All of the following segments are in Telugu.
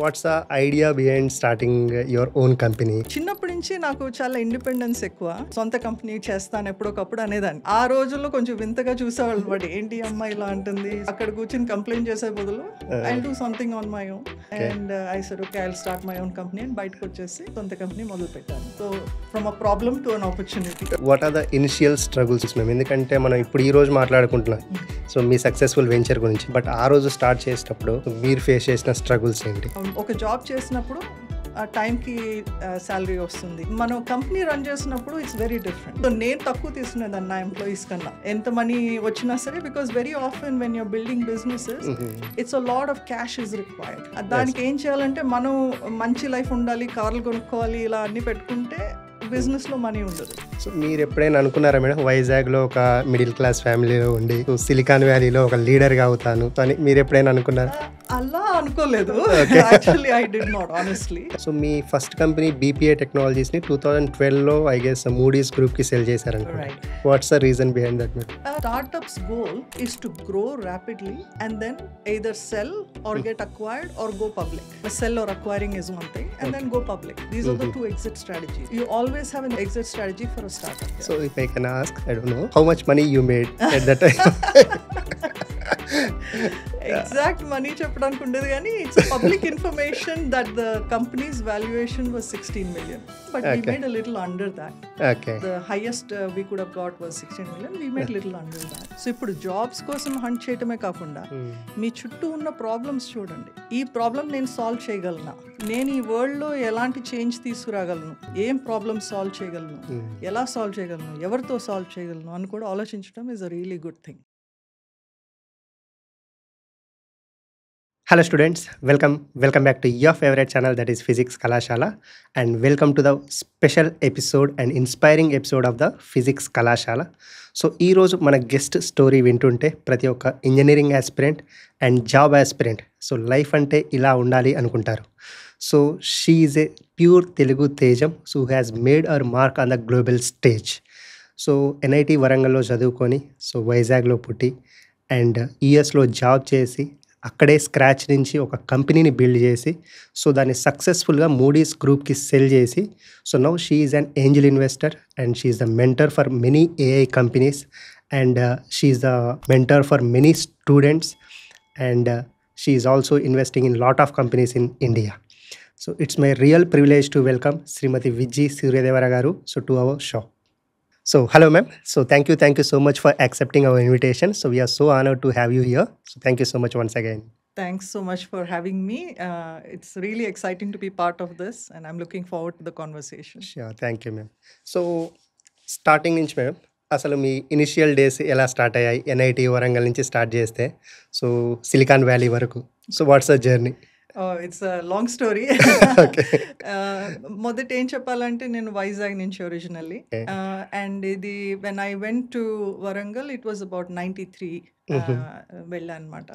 What's the idea behind starting your own company? చిన్నప్పటి నుంచి నాకు చాలా ఇండిపెండెన్స్ ఎక్కువ. సొంత కంపెనీ చేస్తాను ఎప్పుడొకప్పుడు అనేదాన్ని. ఆ రోజుల్లో కొంచెం వింతగా చూసేవాళ్ళు అనమాట. ఏంటి అమ్మాయి ఇలా అంటుంది, అక్కడ కూర్చొని కంప్లైంట్ చేసే బదులు I do something on my own and I said okay I start my own company అని బయటకు వచ్చేసి సొంత కంపెనీ మొదలు పెట్టాను. So from a problem to an opportunity. What are the initial struggles మేము? ఎందుకంటే మనం ఇప్పుడు ఈ రోజు మాట్లాడుకుంటున్నాం సో మీ సక్సెస్ఫుల్ వెంచర్ గురించి, బట్ ఆ రోజు స్టార్ట్ చేసేటప్పుడు మీరు ఫేస్ చేసిన స్ట్రగుల్స్ ఏంటి? ఒక జాబ్ చేసినప్పుడు ఆ టైంకి శాలరీ వస్తుంది. మనం కంపెనీ రన్ చేసినప్పుడు ఇట్స్ వెరీ డిఫరెంట్. సో నేను తక్కువ తీసుకునేదాన్ని నా ఎంప్లాయీస్ కన్నా, ఎంత మనీ వచ్చినా సరే, because very often when you're building businesses it's a lot of cash is required. దానికి ఏం చేయాలంటే మనం మంచి లైఫ్ ఉండాలి, కార్లు కొనుక్కోవాలి, ఇలా అన్ని పెట్టుకుంటే బిజినెస్ లో మనీ ఉండదు. సో మీరు ఎప్పుడైనా అనుకున్నారా మేడం, వైజాగ్లో ఒక మిడిల్ క్లాస్ ఫ్యామిలీలో ఉండి సిలికాన్ వ్యాలీలో ఒక లీడర్గా అవుతాను అని మీరు ఎప్పుడైనా అనుకున్నారా? అలా అనుకోలేదు. Actually I did not honestly. So మీ ఫస్ట్ కంపెనీ బీపీఏ టెక్నాలజీస్ని 2012లో ఐ గెస్ మూడీస్ గ్రూప్కి సెల్ చేశారనుకుంటా. What's the reason behind that? Startup's goal is to grow rapidly and then either sell or get acquired or go public. Sell or acquiring is one thing and then go public. These are the two exit strategies. You always have an exit strategy for a startup. So if I can ask, I don't know, how much money you made at that time? Exact money చెప్పడానికి ఉండేది కానీ it's public information that the companies valuation was 16 million, but we made a little under that. Okay. The highest we could have got was 16 million. We made little under that. So ఇప్పుడు జాబ్స్ కోసం హంట్ చేయటమే కాకుండా మీ చుట్టూ ఉన్న ప్రాబ్లమ్స్ చూడండి. ఈ ప్రాబ్లం నేను సాల్వ్ చేయగలనా, నేను ఈ వరల్డ్ లో ఎలాంటి చేంజ్ తీసుకురాగలను, ఏం ప్రాబ్లమ్ సాల్వ్ చేయగలను, ఎలా సాల్వ్ చేయగలను, ఎవరితో సాల్వ్ చేయగలను అని కూడా ఆలోచించడం is a really good thing. Hello students, welcome back to your favorite channel, that is Physics Kalashala, and welcome to the special episode and inspiring episode of the Physics Kalashala. So ఈరోజు మన గెస్ట్ స్టోరీ వింటుంటే ప్రతి ఒక్క engineering aspirant and job aspirant so life అంటే ఇలా ఉండాలి అనుకుంటారు. So she is a pure Telugu తేజం so has made our mark on the global stage. So NIT వరంగల్లో చదువుకొని సో వైజాగ్లో పుట్టి అండ్ యూఎస్లో జాబ్ చేసి అక్కడే స్క్రాచ్ నుంచి ఒక కంపెనీని బిల్డ్ చేసి సో దాన్ని సక్సెస్ఫుల్గా మూడీస్ గ్రూప్కి సెల్ చేసి so now she is an angel investor and she is the mentor for many AI companies and she is the mentor for many students and she is also investing in lot of companies in India. So it's my real privilege to welcome Shrimati Viji Suryadevara garu so to our show. So hello ma'am, so thank you so much for accepting our invitation. So we are so honored to have you here. So thank you so much once again. Thanks so much for having me. It's really exciting to be part of this and I'm looking forward to the conversation. Sure, thank you ma'am. So starting నుంచి మేడం అసలు మీ ఇనిషియల్ డేస్ ఎలా స్టార్ట్ అయ్యాయి? ఎన్ఐటి వరంగల్ నుంచి స్టార్ట్ చేస్తే సో సిలికాన్ వ్యాలీ వరకు so what's the journey? It's long story. మొదట ఏం చెప్పాలంటే నేను వైజాగ్ నుంచి ఒరిజినల్లీ అండ్ ఇది when I went to Warangal it was about 93 వెళ్ళా అనమాట.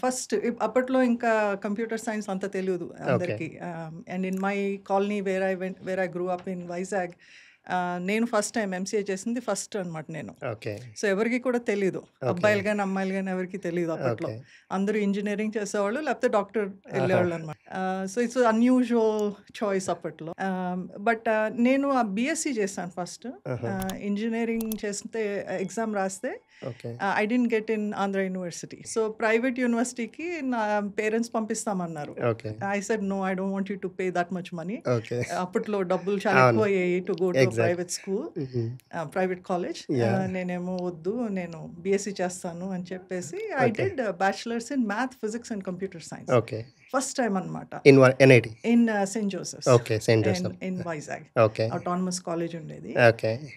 ఫస్ట్ అప్పట్లో ఇంకా కంప్యూటర్ సైన్స్ అంత తెలియదు అందరికి. And in my colony where I grew up in Vizag నేను ఫస్ట్ టైం ఎంసీఏ చేసింది ఫస్ట్ అనమాట నేను. సో ఎవరికి కూడా తెలీదు, అబ్బాయిలు కానీ అమ్మాయిలు కానీ ఎవరికి తెలియదు అప్పట్లో. అందరూ ఇంజనీరింగ్ చేసేవాళ్ళు లేకపోతే డాక్టర్ వెళ్ళేవాళ్ళు అనమాట. సో ఇట్స్ అన్యూజువల్ చాయిస్ అప్పట్లో. బట్ నేను ఆ బిఎస్సి చేశాను ఫస్ట్. ఇంజనీరింగ్ చేస్తే ఎగ్జామ్ రాస్తే I didn't get in Andhra university. So private యూనివర్సిటీకి నా పేరెంట్స్ పంపిస్తామన్నారు. I said no, I don't want you to pay that much money. అప్పట్లో డబ్బులు చాలా ఎక్కువ అయ్యాయి to go to private school, private college. నేనేమో వద్దు, నేను బిఎస్సి చేస్తాను అని చెప్పేసి I did bachelors in math, physics and computer science. First time అనమాట in Saint Joseph's in Vizag, autonomous college ఉండేది.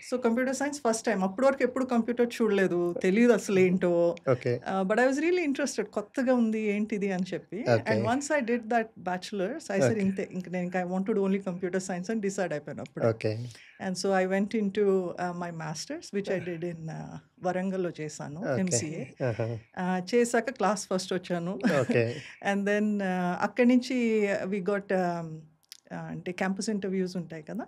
So computer science first time. అప్పటి వరకు ఎప్పుడు కంప్యూటర్ చూడలేదు, తెలియదు అసలు ఏంటో. But I was really interested, కొత్తగా ఉంది ఏంటిది అని చెప్పి. And once I did that bachelors I said ఇంతే, ఇంక నేను I wanted only computer science అని డిసైడ్ అయిపోయాను అప్పుడు. And so I went in to my masters which I did in వరంగల్లో చేశాను ఎంసీఏ. చేశాక క్లాస్ ఫస్ట్ వచ్చాను. అండ్ దెన్ అక్కడి నుంచి వి గోట్ అంటే క్యాంపస్ ఇంటర్వ్యూస్ ఉంటాయి కదా.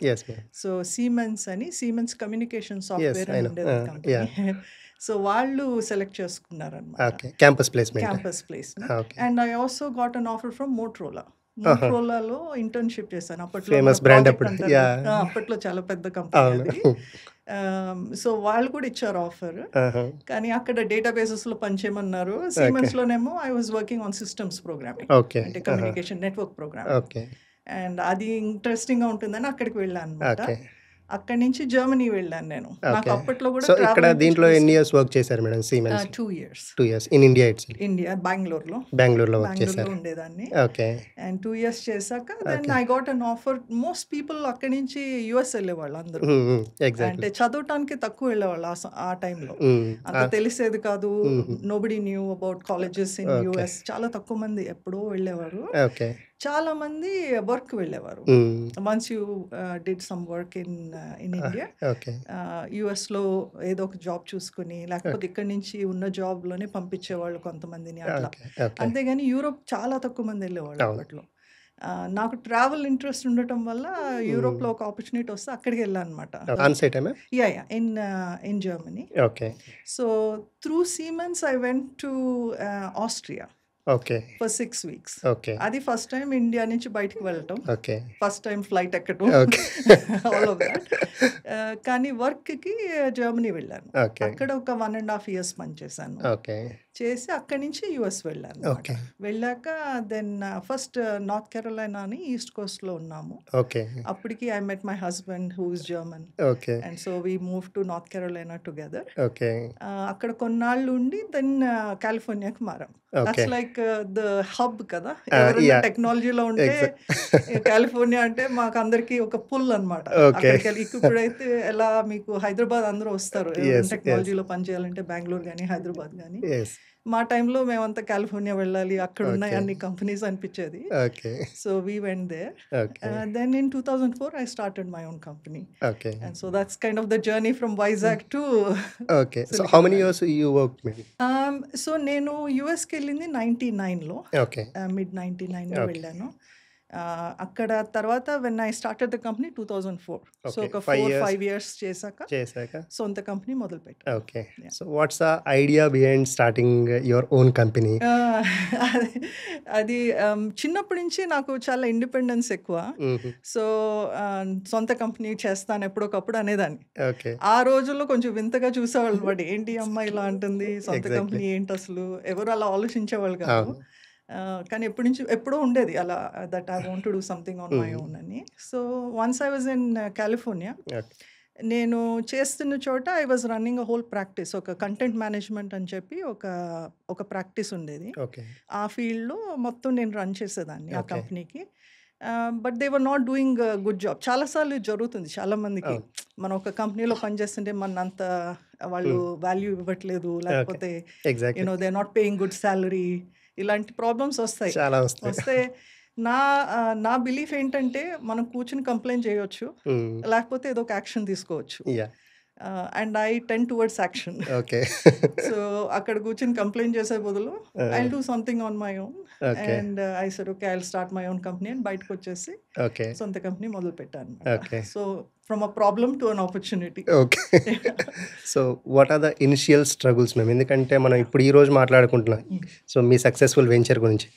సో సీమెన్స్ కమ్యూనికేషన్ సాఫ్ట్వేర్ అని ఉండేది కంపెనీ. సో వాళ్ళు సెలెక్ట్ చేసుకున్నారనమాట ఓకే. Campus placement. క్యాంపస్ ప్లేస్ని. Okay. And I also got an offer from Motorola. ఆహా! మోటరోలాలో ఇంటర్న్‌షిప్ చేశాను. అప్పట్లో మన ఫేమస్ బ్రాండ్ ప్రాజెక్ట్ అప్పుడు. అంటారు కదా! యాహ్! అప్పట్లో చాలా పెద్ద కంపెనీ అవును. అది. సో వాళ్ళు కూడా ఇచ్చారు ఆఫర్. ఆహా! కానీ అక్కడ డేటాబేసెస్‌లో పనిచేయమన్నారు. ఓకే. సిమెన్స్‌లోనేమో I was working on systems programming. Okay. అంటే ఆహా! Communication network programming. ఓకే. అండ్ అది ఇంట్రెస్టింగ్‌గా ఉంటుందని అక్కడికి వెళ్ళాను అనమాట. ఓకే. అక్కడి నుంచి జర్మనీ వెళ్ళాను నేను. నాకు ఓకే. అప్పట్లో కూడా సో ఇక్కడ ట్రావెల్ అంటే దీంట్లో చాలా ఎన్ని ఇష్టం. ఇయర్స్ వర్క్ చేశారు మేడం సీమెన్స్‌లో? 2 years 2 years in India itself. India, బెంగుళూరులో. బెంగుళూరులో వర్క్ బెంగుళూరులో చేశారు. ఉండేదాన్ని. ఓకే. అండ్ 2 ఇయర్స్ చేశాక then okay. I got an offer. Most people అక్కడి నుంచి యూఎస్ వెళ్ళేవాళ్ళు అందరూ. ఎగ్జాక్ట్లీ. అంటే చదవటానికి తక్కువ వెళ్ళేవాళ్ళు ఆ టైంలో. అంత ఆ! తెలిసేది కాదు. హుహు. Nobody knew about colleges in okay. US. చాలా తక్కువ మంది ఎప్పుడో వెళ్ళేవారు. ఓకే. చాలా మంది వర్క్ వెళ్ళేవారు. Once you did some work in India, okay. యూఎస్లో ఏదో ఒక జాబ్ చూసుకుని, లేకపోతే ఇక్కడి నుంచి ఉన్న జాబ్లోనే పంపించేవాళ్ళు కొంతమందిని అట్లా. ఓకే. ఓకే. అంతేగాని యూరోప్ చాలా తక్కువ మంది వెళ్ళేవాళ్ళు అవును. అప్పట్లో. నాకు ట్రావెల్ ఇంట్రెస్ట్ ఉండటం వల్ల యూరోప్లో ఒక ఆపర్చునిటీ వస్తే అక్కడికి వెళ్ళాను అనమాట. ఆన్ సైటేనా? Yeah in Germany. Okay. So through Siemens I went to Austria okay. For 6 weeks. Okay. అది ఫస్ట్ టైం ఇండియా నుంచి బయటికి వెళ్ళటం. ఓకే. ఫస్ట్ టైం ఫ్లైట్ ఎక్కడం. ఓకే. All of that. కానీ వర్క్‌కి జర్మనీ వెళ్ళాను. ఓకే. అక్కడ ఒక 1.5 ఇయర్స్ పనిచేశాను. ఓకే. చేసి అక్కడి నుంచి యూఎస్ వెళ్ళాను అనమాట. ఓకే. వెళ్ళాక దెన్ ఫస్ట్ నార్త్ కెరోలైనా అని ఈస్ట్ కోస్ట్‌లో ఉన్నాము. ఓకే. అప్పటికి I met my husband who is German. Okay. And so we move to North Carolina together. Okay. అక్కడ కొన్నాళ్ళు ఉండి దెన్ కాలిఫోర్నియాకి మారాం. Okay. That's like the hub కదా! ఎవరైనా యాహ్! టెక్నాలజీలో ఉంటే కాలిఫోర్నియా అంటే మాకందరికీ ఒక పుల్ అనమాట. ఓకే. అక్కడికెళ్ళి ఇప్పుడైతే ఎలా మీకు హైదరాబాద్ అందరూ వస్తారు. యెస్. ఎవరైనా యెస్. టెక్నాలజీలో పనిచేయాలంటే బెంగుళూరు గానీ, హైదరాబాద్ గానీ. యెస్. మా టైంలో మేమంతా కాలిఫోర్నియా వెళ్ళాలి. అక్కడ ఉన్నాయి ఓకే. అన్ని కంపెనీస్ అనిపించేది. Okay. So we went there. Okay. Then in 2004 I started my own company. Okay. And so that's kind of the journey from Vizag to okay. So how Silicon many valley. Years you work madam? So నేను యూఎస్‌కి వెళ్ళింది 99లో. ఓకే. మిడ్ 99లో ఓకే. వెళ్ళాను. అక్కడ తర్వాత when I started the company 2004. So okay. ఒక 5 5 ఇయర్స్ ఇయర్స్ చేశాక చేశాక సొంత కంపెనీ మొదలుపెట్టాను. Okay. Yeah. So what's the idea behind starting your own company? అది అది చిన్నప్పటి నుంచి నాకు చాలా ఇండిపెండెన్స్ ఎక్కువ. హుహు. సో సొంత కంపెనీ చేస్తాను ఎప్పుడొకప్పుడు అనేదాన్ని. ఓకే. ఆ రోజుల్లో కొంచెం వింతగా చూసేవాళ్ళు వాడు ఏంటి ఈ అమ్మాయి ఇలా అంటుంది, సొంత ఎగ్జాక్ట్లీ. కంపెనీ ఏంటి అసలు, ఎవరు అలా ఆలోచించేవాళ్ళు కాదు. అవును. కానీ ఎప్పుడో ఉండేది అలా that I want to do something on my own అని. So once I was in California. Okay. నేను చేస్తున్న చోట I was running a whole practice. ఒక కంటెంట్ మేనేజ్మెంట్ అని చెప్పి ఒక ప్రాక్టీస్ ఉండేది. ఓకే. ఆ ఫీల్డ్లో మొత్తం నేను రన్ చేసేదాన్ని ఆ ఓకే. కంపెనీకి. But they were not doing good job. చాలాసార్లు జరుగుతుంది చాలామందికి. అవును. మనం ఒక కంపెనీలో పనిచేస్తుంటే మనంత వాళ్ళు వాల్యూ ఇవ్వట్లేదు, ఓకే. లేకపోతే exactly. They are not paying good salary, ఇలాంటి ప్రాబ్లమ్స్ వస్తాయి. చాలా వస్తాయి. వస్తే నా బిలీఫ్ ఏంటంటే మనం కూర్చుని కంప్లైంట్ చేయొచ్చు, లేకపోతే ఏదో ఒక యాక్షన్ తీసుకోవచ్చు. Yeah! And I tend towards action. Okay. So అక్కడ కూర్చొని కంప్లైంట్ చేసే బదులు I do something on my own. Okay. And I said okay I will start my own company అని బయటకు వచ్చేసి ఓకే. సొంత కంపెనీ మొదలు పెట్టాను. Okay. So from a problem to an opportunity. Okay. So what are the initial struggles ma'am? ఎందుకంటే మనం ఇప్పుడు ఈ రోజు మాట్లాడుకుంటున్నాం సో మీ సక్సెస్ఫుల్ వెంచర్ గురించి.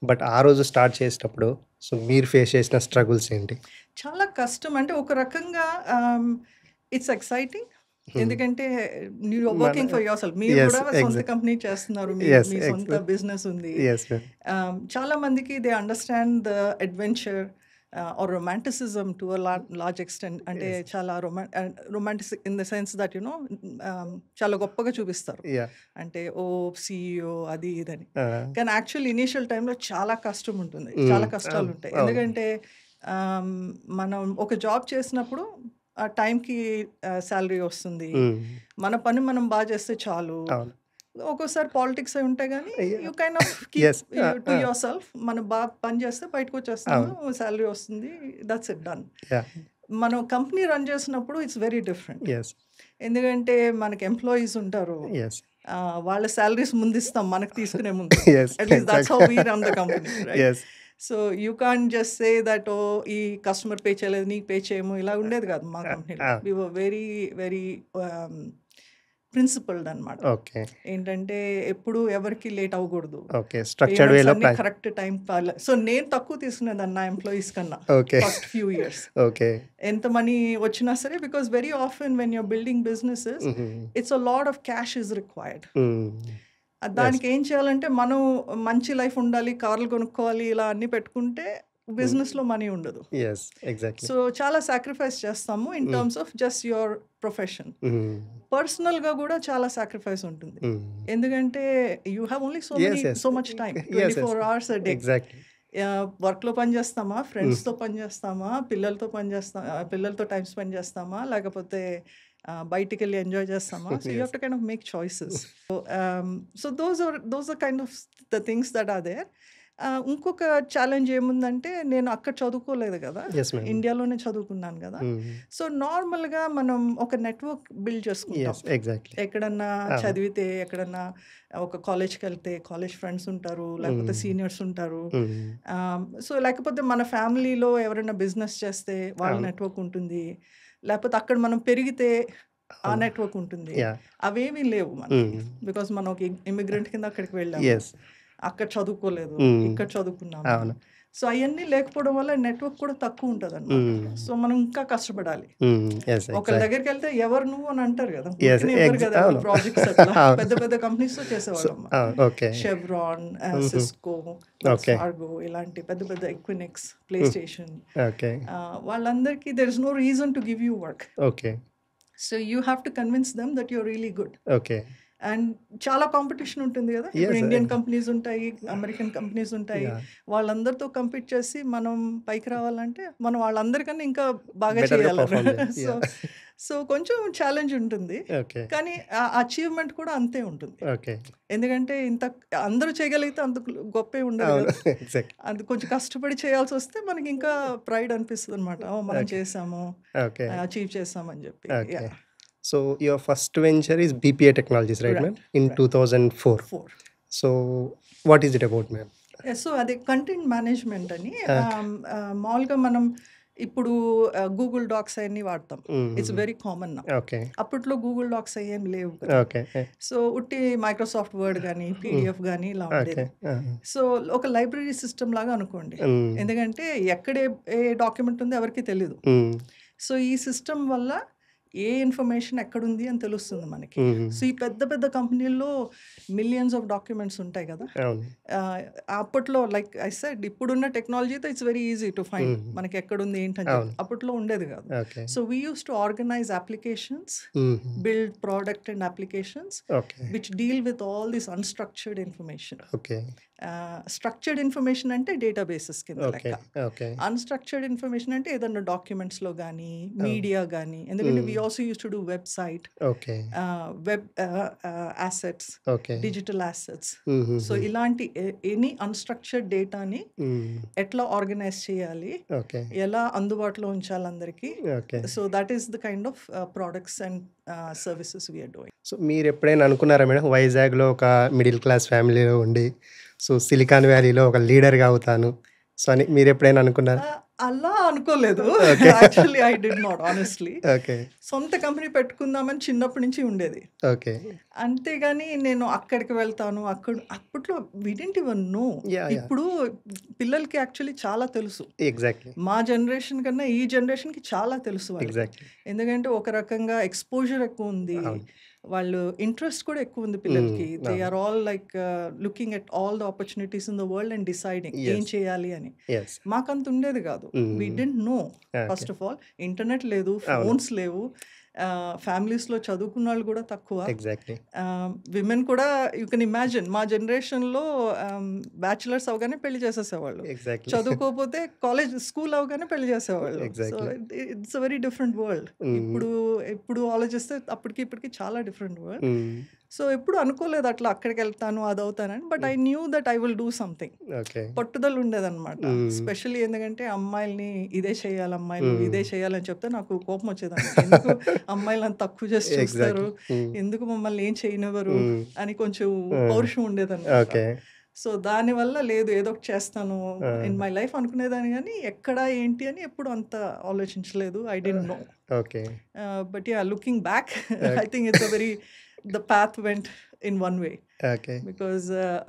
బట్ ఆ రోజు స్టార్ట్ చేసేటప్పుడు సో మీరు ఫేస్ చేసిన స్ట్రగుల్స్ ఏంటి? చాలా కష్టం. అంటే ఒక రకంగా ఇట్స్ ఎక్సైటింగ్. ఎందుకంటే you are working for yourself. మీరు Yes, కూడా సొంత exactly. కంపెనీ చేస్తున్నారు. Yes, మీ సొంత exactly. బిజినెస్ ఉంది. Yes ma'am. చాలా మందికి they understand the adventure or romanticism to a large extent. అంటే Yes. చాలా romantic in the sense that you know చాలా గొప్పగా చూపిస్తారు. యా. అంటే ఓ CEO అది ఇదని. కానీ యాక్చువల్ ఇనీషియల్ టైంలో చాలా కష్టం ఉంటుంది, చాలా కష్టాలు అవును. ఉంటాయి. అవును. ఎందుకంటే మనం ఒక జాబ్ చేసినప్పుడు ఆ టైంకి శాలరీ వస్తుంది, మన పని మనం బాగా చేస్తే చాలు. అవును. ఒక్కోసారి పాలిటిక్స్ అయి ఉంటాయి కానీ Yeah. You kind of Yes. Keep to your self. మనం బాగా పని చేస్తే బయటకు వచ్చేస్తాము, అవును. శాలరీ వస్తుంది, దట్స్ ఇట్ డన్. యా. మనం కంపెనీ రన్ చేసినప్పుడు ఇట్స్ వెరీ డిఫరెంట్. ఎస్. ఎందుకంటే మనకి ఎంప్లాయీస్ ఉంటారు, ఎస్. వాళ్ళ శాలరీస్ ముందు ఇస్తాం మనకు తీసుకునే ముందు. Yes. At least that's how we run the company, right? Yes. So you can just say that ఓ ఈ కస్టమర్ పే చేయలేదు నీకు పే చేయము, ఇలా ఉండేది కాదు మా కంపెనీలో. We were very very principled అనమాట. ఓకే. ఏంటంటే ఎప్పుడు ఎవరికి లేట్ అవ్వకూడదు, ఓకే. స్ట్రక్చర్డ్ పేమెంట్స్ వేలో అన్ని ప్లాన్. Correct time. సో నేను తక్కువ తీసుకునేదాన్ని నా ఎంప్లాయీస్ కన్నా okay. First few years. Okay. ఎంత మనీ వచ్చినా సరే, because very often when you're building businesses it's a lot of cash is required. దానికి ఏం చేయాలంటే మనం మంచి లైఫ్ ఉండాలి, కార్లు కొనుక్కోవాలి, ఇలా అన్ని పెట్టుకుంటే బిజినెస్లో మనీ ఉండదు. Yes, exactly. సో చాలా సాక్రిఫైస్ చేస్తాము in terms of just your profession. పర్సనల్గా కూడా చాలా సాక్రిఫైస్ ఉంటుంది, ఎందుకంటే you have only so much time, 24 hours a day. Exactly. వర్క్లో పని చేస్తామా, ఫ్రెండ్స్తో పని చేస్తామా, పిల్లలతో టైం స్పెండ్ చేస్తామా, లేకపోతే బయటికి వెళ్ళి ఎంజాయ్ చేస్తామా. So you have to kind of make choices. So those are kind of the things that are there. ఇంకొక ఛాలెంజ్ ఏముందంటే, నేను అక్కడ చదువుకోలేదు కదా, Yes, ma'am. ఇండియాలోనే చదువుకున్నాను కదా. సో నార్మల్గా మనం ఒక నెట్వర్క్ బిల్డ్ చేసుకుంటాం. Yes, exactly. ఎక్కడన్నా చదివితే, ఎక్కడన్నా ఒక కాలేజ్కి వెళ్తే కాలేజ్ ఫ్రెండ్స్ ఉంటారు, లేకపోతే సీనియర్స్ ఉంటారు. సో లేకపోతే మన ఫ్యామిలీలో ఎవరైనా బిజినెస్ చేస్తే వాళ్ళ నెట్వర్క్ ఉంటుంది, లేకపోతే అక్కడ మనం పెరిగితే ఆ నెట్వర్క్ ఉంటుంది. అవేమీ లేవు మనకి, బికాస్ మనం ఒక ఇమిగ్రెంట్ కింద అక్కడికి వెళ్ళాము, ఎస్, అక్కడ చదువుకోలేదు, ఇక్కడ చదువుకున్నాము. అవును. సో అవన్నీ లేకపోవడం వల్ల నెట్వర్క్ కూడా తక్కువ ఉంటుంది అన్నమాట. సో మనం ఇంకా కష్టపడాలి. ఎస్, ఒకళ్ళ దగ్గరికి వెళ్తే ఎవరు నువ్వు అని అంటారు కదా, Yes, అవును. ప్రాజెక్ట్స్ అవును. పెద్ద పెద్ద కంపెనీస్ తో చేసేవాళ్ళం. Okay. Chevron, Cisco, Okay. Fargo, ఇలాంటి పెద్ద పెద్ద ఎక్వినిక్స్, ప్లే స్టేషన్, ఓకే. వాళ్ళందరికీ there is no reason to give you work. Okay. So you have to convince them that you're really good. Okay. And చాలా కాంపిటీషన్ ఉంటుంది కదా. Yes, ఇప్పుడు ఇండియన్ కంపెనీస్ ఉంటాయి, అమెరికన్ కంపెనీస్ ఉంటాయి. Yeah. వాళ్ళందరితో కంపీట్ చేసి మనం పైకి రావాలంటే మనం వాళ్ళందరికన్నా ఇంకా బాగా Better గా చేయాలి. perform చేయాలి. సో సో కొంచెం ఛాలెంజ్ ఉంటుంది, ఓకే. కానీ ఆ అచీవ్మెంట్ కూడా అంతే ఉంటుంది. ఓకే. ఎందుకంటే అందరూ చేయగలిగితే అంత గొప్పే ఉండదు అవును. కదా. ఎగ్జాక్ట్. అది కొంచెం కష్టపడి చేయాల్సి వస్తే మనకి ఇంకా ప్రైడ్ అనిపిస్తుంది అనమాట, మనం చేసాము, ఓకే. అచీవ్ చేసామని చెప్పి. Okay. So your first venture is BPA Technologies, right, ma'am? In 2004. 4. So what is it about, ma'am? So అది కంటెంట్ మేనేజ్మెంట్ అని. మామూలుగా మనం ఇప్పుడు గూగుల్ డాక్స్ అవన్నీ వాడతాం, ఇట్స్ వెరీ కామన్ నా. Okay. అప్పట్లో గూగుల్ డాక్స్ ఏం లేవు. Okay. సో ఉట్టి మైక్రోసాఫ్ట్ వర్డ్ కానీ పీడిఎఫ్ కానీ ఇలా ఉండేది. సో ఒక లైబ్రరీ సిస్టమ్ లాగా అనుకోండి, ఎందుకంటే ఎక్కడ ఏ డాక్యుమెంట్ ఉంది ఎవరికి తెలియదు. సో ఈ సిస్టమ్ వల్ల ఏ ఇన్ఫర్మేషన్ ఎక్కడుంది అని తెలుస్తుంది మనకి. సో ఈ పెద్ద పెద్ద కంపెనీల్లో మిలియన్స్ ఆఫ్ డాక్యుమెంట్స్ ఉంటాయి కదా. అప్పట్లో లైక్ ఐ సెడ్, ఇప్పుడున్న టెక్నాలజీతో it's very easy to find మనకి ఎక్కడుంది ఏంటని. అప్పట్లో ఉండేది కాదు. So we use to organise applications, build product and applications which deal with all this unstructured information. Structured information అంటే డేటాబేసెస్ కింద లెక్క. అన్స్ట్రక్చర్డ్ ఇన్ఫర్మేషన్ అంటే ఏదన్నా డాక్యుమెంట్స్ లో కానీ, మీడియా కానీ, ఎందుకంటే we also used to do website, web assets, digital assets. So ఇలాంటి ఎనీ అన్స్ట్రక్చర్డ్ డేటాని ఎట్లా ఆర్గనైజ్ చేయాలి, ఎలా అందుబాటులో ఉంచాలి అందరికి. So that is the kind of products and services we're doing. So మీరు ఎప్పుడైనా అనుకున్నారా మేడం, వైజాగ్లో ఒక మిడిల్ క్లాస్ ఫ్యామిలీలో ఉండి సో సిలికాన్ వ్యాలీలో ఒక లీడర్గా అవుతాను సో అని మీరు ఎప్పుడైనా అనుకున్నారా? అలా అనుకోలేదు. Actually I did not, honestly. సొంత కంపెనీ పెట్టుకుందామని చిన్నప్పటి నుంచి ఉండేది. అంతేగాని నేను అక్కడికి వెళ్తాను, అప్పట్లో వి డిడ్ంట్ ఈవెన్ నో. ఇప్పుడు పిల్లలకి యాక్చువల్లీ చాలా తెలుసు. ఎగ్జాక్ట్లీ. మా జనరేషన్ కన్నా ఈ జనరేషన్కి చాలా తెలుసు. ఎందుకంటే ఒక రకంగా ఎక్స్పోజర్ ఎక్కువ ఉంది, వాళ్ళు ఇంట్రెస్ట్ కూడా ఎక్కువ ఉంది పిల్లలకి. They are all like looking at all the opportunities in the world and deciding ఏం చేయాలి అని. మాకంత ఉండేది కాదు. We didn't know. First of all internet లేదు, ఫోన్స్ లేవు, ఫ్యామిలీస్లో చదువుకున్న వాళ్ళు కూడా తక్కువ. విమెన్ కూడా యూ కెన్ ఇమాజిన్, మా జనరేషన్లో బ్యాచులర్స్ అవగానే పెళ్లి చేసేసేవాళ్ళు, చదువుకోకపోతే స్కూల్ అవగానే పెళ్లి చేసేవాళ్ళు. So it's a very different world. ఇప్పుడు ఆలోచిస్తే అప్పటికి ఇప్పటికి చాలా డిఫరెంట్ వరల్డ్. సో ఎప్పుడు అనుకోలేదు అట్లా అక్కడికి వెళ్తాను అది అవుతానని. But I knew that I will do something. పట్టుదల ఉండేదన్నమాట. స్పెషల్లీ ఎందుకంటే అమ్మాయిల్ని ఇదే చేయాలి, అమ్మాయిలు ఇదే చేయాలని చెప్తే నాకు కోపం వచ్చేదాన్ని. ఎందుకు అమ్మాయిలను తక్కువ చేసి చూస్తారు, ఎందుకు మమ్మల్ని ఏం చేయనివ్వరు అని కొంచెం పౌరుషం ఉండేదన్నమాట. సో దానివల్ల లేదు ఏదో ఒకటి చేస్తాను ఇన్ మై లైఫ్ అనుకునేదాన్ని, కానీ ఎక్కడ ఏంటి అని ఎప్పుడు అంత ఆలోచించలేదు. I don't know. Okay. But yeah, looking back I think it's a very the path went in one way, okay. because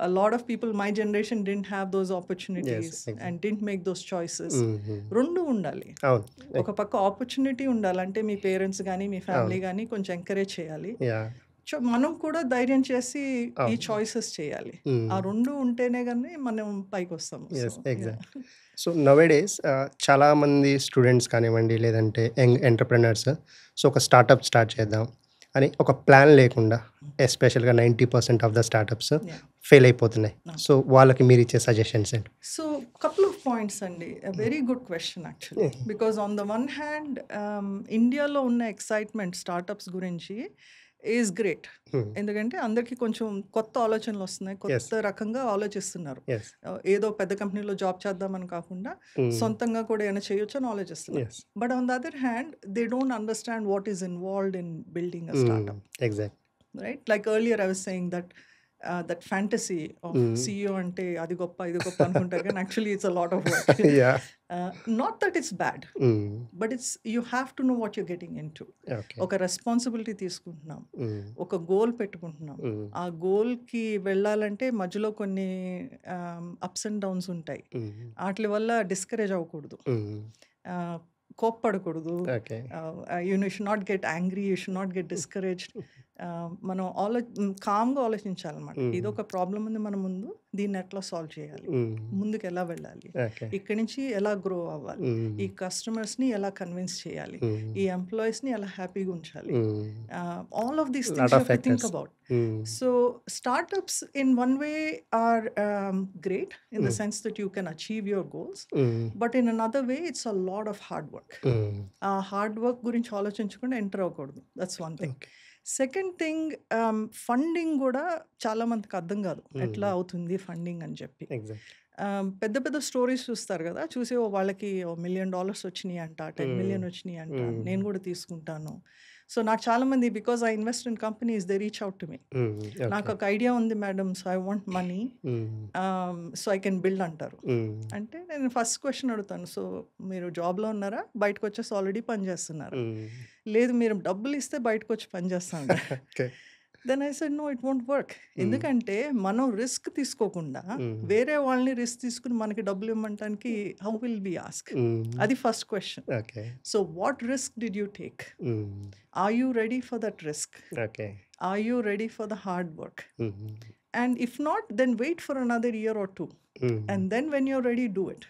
a lot of people my generation didn't have those opportunities exactly. and didn't make those choices. Mhm. రెండు ఉండాలి. అవును. ఒక పక్క ఆపర్చునిటీ ఉండాలి, అంటే మీ పేరెంట్స్ కానీ మీ ఫ్యామిలీ కానీ కొంచెం ఎంకరేజ్ చేయాలి. యా. మనం కూడా ధైర్యం చేసి ఈ అవును. చాయిసెస్ చేయాలి. Mm. ఆ రెండు ఉంటేనే కానీ మనం పైకి వస్తాము. Yes, exactly. సో నవేడేస్ చాలామంది స్టూడెంట్స్ కానివ్వండి, లేదంటే యంగ్ ఎంటర్ప్రెనర్స్ సో ఒక స్టార్టప్ స్టార్ట్ చేద్దాం అని ఒక ప్లాన్ లేకుండా, ఎస్పెషల్గా 90% ఆఫ్ ద స్టార్టప్స్ ఫెయిల్ అయిపోతున్నాయి. సో వాళ్ళకి మీరు ఇచ్చే సజెషన్స్ ఏంటి? సో కపుల్ ఆఫ్ పాయింట్స్ అండి. Very good question actually, because on the one hand ఇండియాలో ఉన్న ఎక్సైట్మెంట్ స్టార్టప్స్ గురించి ఈజ్ గ్రేట్. ఎందుకంటే అందరికీ కొంచెం కొత్త ఆలోచనలు వస్తున్నాయి, కొత్త రకంగా ఆలోచిస్తున్నారు. ఎస్. ఏదో పెద్ద కంపెనీలో జాబ్ చేద్దామని కాకుండా సొంతంగా కూడా ఏమైనా చేయొచ్చు అని ఆలోచిస్తున్నారు. Yes. But on the other hand they don't understand what is involved in building a startup. Exact. Right, like earlier I was saying that that fantasy of CEO ante adi goppa idi goppa anukuntaru, కానీ actually it's a lot of work. Yeah. Not that it's bad, but it's you have to know what you're getting into. Okay. ఒక రెస్పాన్సిబిలిటీ తీసుకుంటున్నాం, ఒక గోల్ పెట్టుకుంటున్నాం. ఆ గోల్కి వెళ్ళాలంటే మధ్యలో కొన్ని అప్స్ అండ్ డౌన్స్ ఉంటాయి. వాటి వల్ల డిస్కరేజ్ అవ్వకూడదు, కోప్పడకూడదు. Okay. You should not get angry, you should not get discouraged. మనం కామ్గా ఆలోచించాలన్నమాట. ఇది ఒక ప్రాబ్లం ఉంది మన ముందు, దీన్ని ఎట్లా సాల్వ్ చేయాలి, ముందుకు ఎలా వెళ్ళాలి, ఓకే. ఇక్కడి నుంచి ఎలా గ్రో అవ్వాలి, ఈ కస్టమర్స్ని ఎలా కన్విన్స్ చేయాలి, ఈ ఎంప్లాయీస్ని ఎలా హ్యాపీగా ఉంచాలి. All of these things you have to think about. So startups in one way are great in the sense that you can achieve your goals, but in another way it's a lot of hard work. Hard work gurinchi ఆలోచించకుండా ఎంటర్ అవ్వకూడదు. That's one thing. Second thing, funding కూడా చాలా మందికి అర్థం కాదు, ఎట్లా అవుతుంది ఫండింగ్ అని చెప్పి. పెద్ద పెద్ద స్టోరీస్ చూస్తారు కదా, చూసి వాళ్ళకి $1 million వచ్చినాయి అంట, 10 million వచ్చినాయి అంట, నేను కూడా తీసుకుంటాను. సో నాకు చాలామంది, because I invest in companies, they reach out to me. నాకు ఒక ఐడియా ఉంది madam, so I want money, so I can build అంటారు. అంటే నేను ఫస్ట్ క్వశ్చన్ అడుగుతాను, సో మీరు జాబ్లో ఉన్నారా, బయటకు వచ్చేసి ఆల్రెడీ పని చేస్తున్నారా? లేదు, మీరు డబ్బులు ఇస్తే బయటకు వచ్చి పని చేస్తాను. Then I said no, it won't work. ఎందుకంటే మనం రిస్క్ తీసుకోకుండా వేరే వాళ్ళని రిస్క్ తీసుకుని మనకి డబ్బులు ఇవ్వమంటానికి హౌ విల్ బి ఆస్క్? అది first question. So what risk did you take? Are you ready for that risk? Are you ready for the hard work? And if not, then wait for another year or 2 and then when you're ready do it.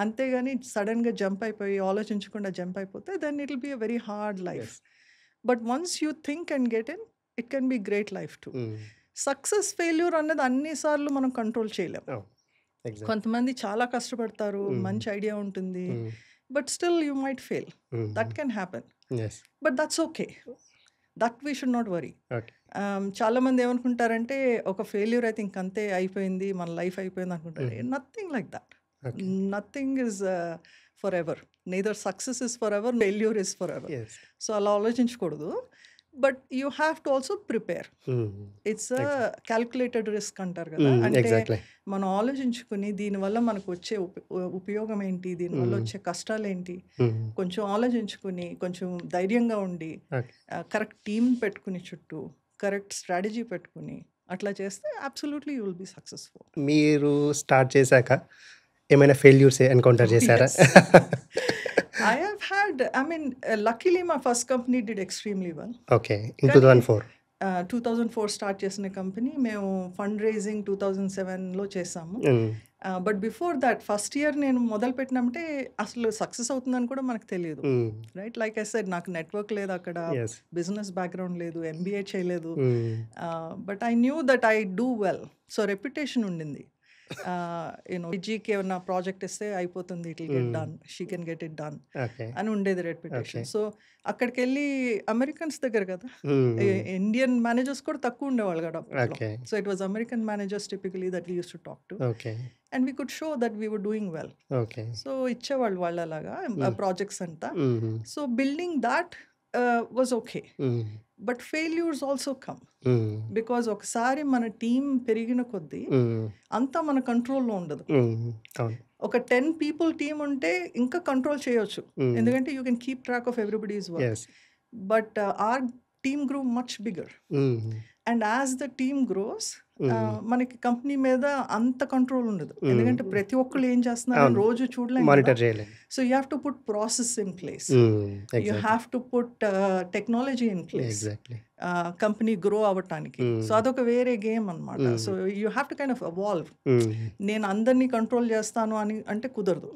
అంతేగాని సడన్గా జంప్ అయిపోయి ఆలోచించకుండా జంప్ అయిపోతే then it will be a very hard life. But once you think and get in, it can be great life to. Success failure అన్నది అన్నిసార్లు మనం కంట్రోల్ చేయలేం. కొంతమంది చాలా కష్టపడతారు, మంచి ఐడియా ఉంటుంది, but still you might fail. That can happen, but that's okay. That we should not worry. చాలామంది ఏమనుకుంటారంటే ఒక ఫెయిల్యూర్ అయితే ఇంకంతే అయిపోయింది, మన లైఫ్ అయిపోయింది అనుకుంటారు. Nothing like that. Nothing is forever. Neither success is forever, failure is forever. So అలా ఆలోచించకూడదు. But you have to also prepare. It's a calculated risk అంటారు కదా, అంటే మనం ఆలోచించుకుని దీనివల్ల మనకు వచ్చే ఉపయోగం ఏంటి, దీనివల్ల వచ్చే కష్టాలు ఏంటి, కొంచెం ఆలోచించుకుని కొంచెం ధైర్యంగా ఉండి కరెక్ట్ టీమ్ పెట్టుకుని చుట్టూ కరెక్ట్ స్ట్రాటజీ పెట్టుకుని అట్లా చేస్తే absolutely you will be successful. మీరు స్టార్ట్ చేశాక ఏమైనా ఫెయిల్యూర్స్ ఎన్కౌంటర్ చేశారా? I have had, I mean, luckily my first company did extremely well. Okay, in 2004. 2004 start చేసిన కంపెనీ. మేము ఫండ్ రైజింగ్ 2007లో చేసాము. But before that first year నేను మొదలు పెట్టినామంటే అసలు సక్సెస్ అవుతుందని కూడా మనకు తెలియదు. రైట్, లైక్ ఐ సెడ్, నాకు నెట్వర్క్ లేదు అక్కడ, బిజినెస్ బ్యాక్గ్రౌండ్ లేదు, MBA చేయలేదు. But I knew that I do well. So reputation ఉండింది. విజీకి ఏమన్నా ప్రాజెక్ట్ ఇస్తే అయిపోతుంది, it will get done, she can get it done అని ఉండేది రెప్యుటేషన్. సో అక్కడికి వెళ్ళి అమెరికన్స్ దగ్గర కదా, ఇండియన్ మేనేజర్స్ కూడా తక్కువ ఉండేవాళ్ళు కదా. So it was American managers typically that we use to talk to, and we could show that we were doing well. So ఇచ్చేవాళ్ళు వాళ్ళు అలాగా ప్రాజెక్ట్స్ అంతా. So building that was okay. But failures also come. Because ఒకసారి మన టీం పెరిగిన కొద్దీ అంతా మన కంట్రోల్లో ఉండదు. ఒక 10 పీపుల్ టీం ఉంటే ఇంకా కంట్రోల్ చేయొచ్చు, ఎందుకంటే you can keep track of everybody's work. But our team grow much bigger, and as the team grows మనకి కంపెనీ మీద అంత కంట్రోల్ ఉండదు, ఎందుకంటే ప్రతి ఒక్కళ్ళు ఏం చేస్తున్నారు రోజు చూడలేము. So you have to put process in place, you have to put technology in place company grow అవ్వటానికి. సో అదొక వేరే గేమ్ అనమాట. So you have to kind of evolve. నేను అందరినీ కంట్రోల్ చేస్తాను అని అంటే కుదరదు.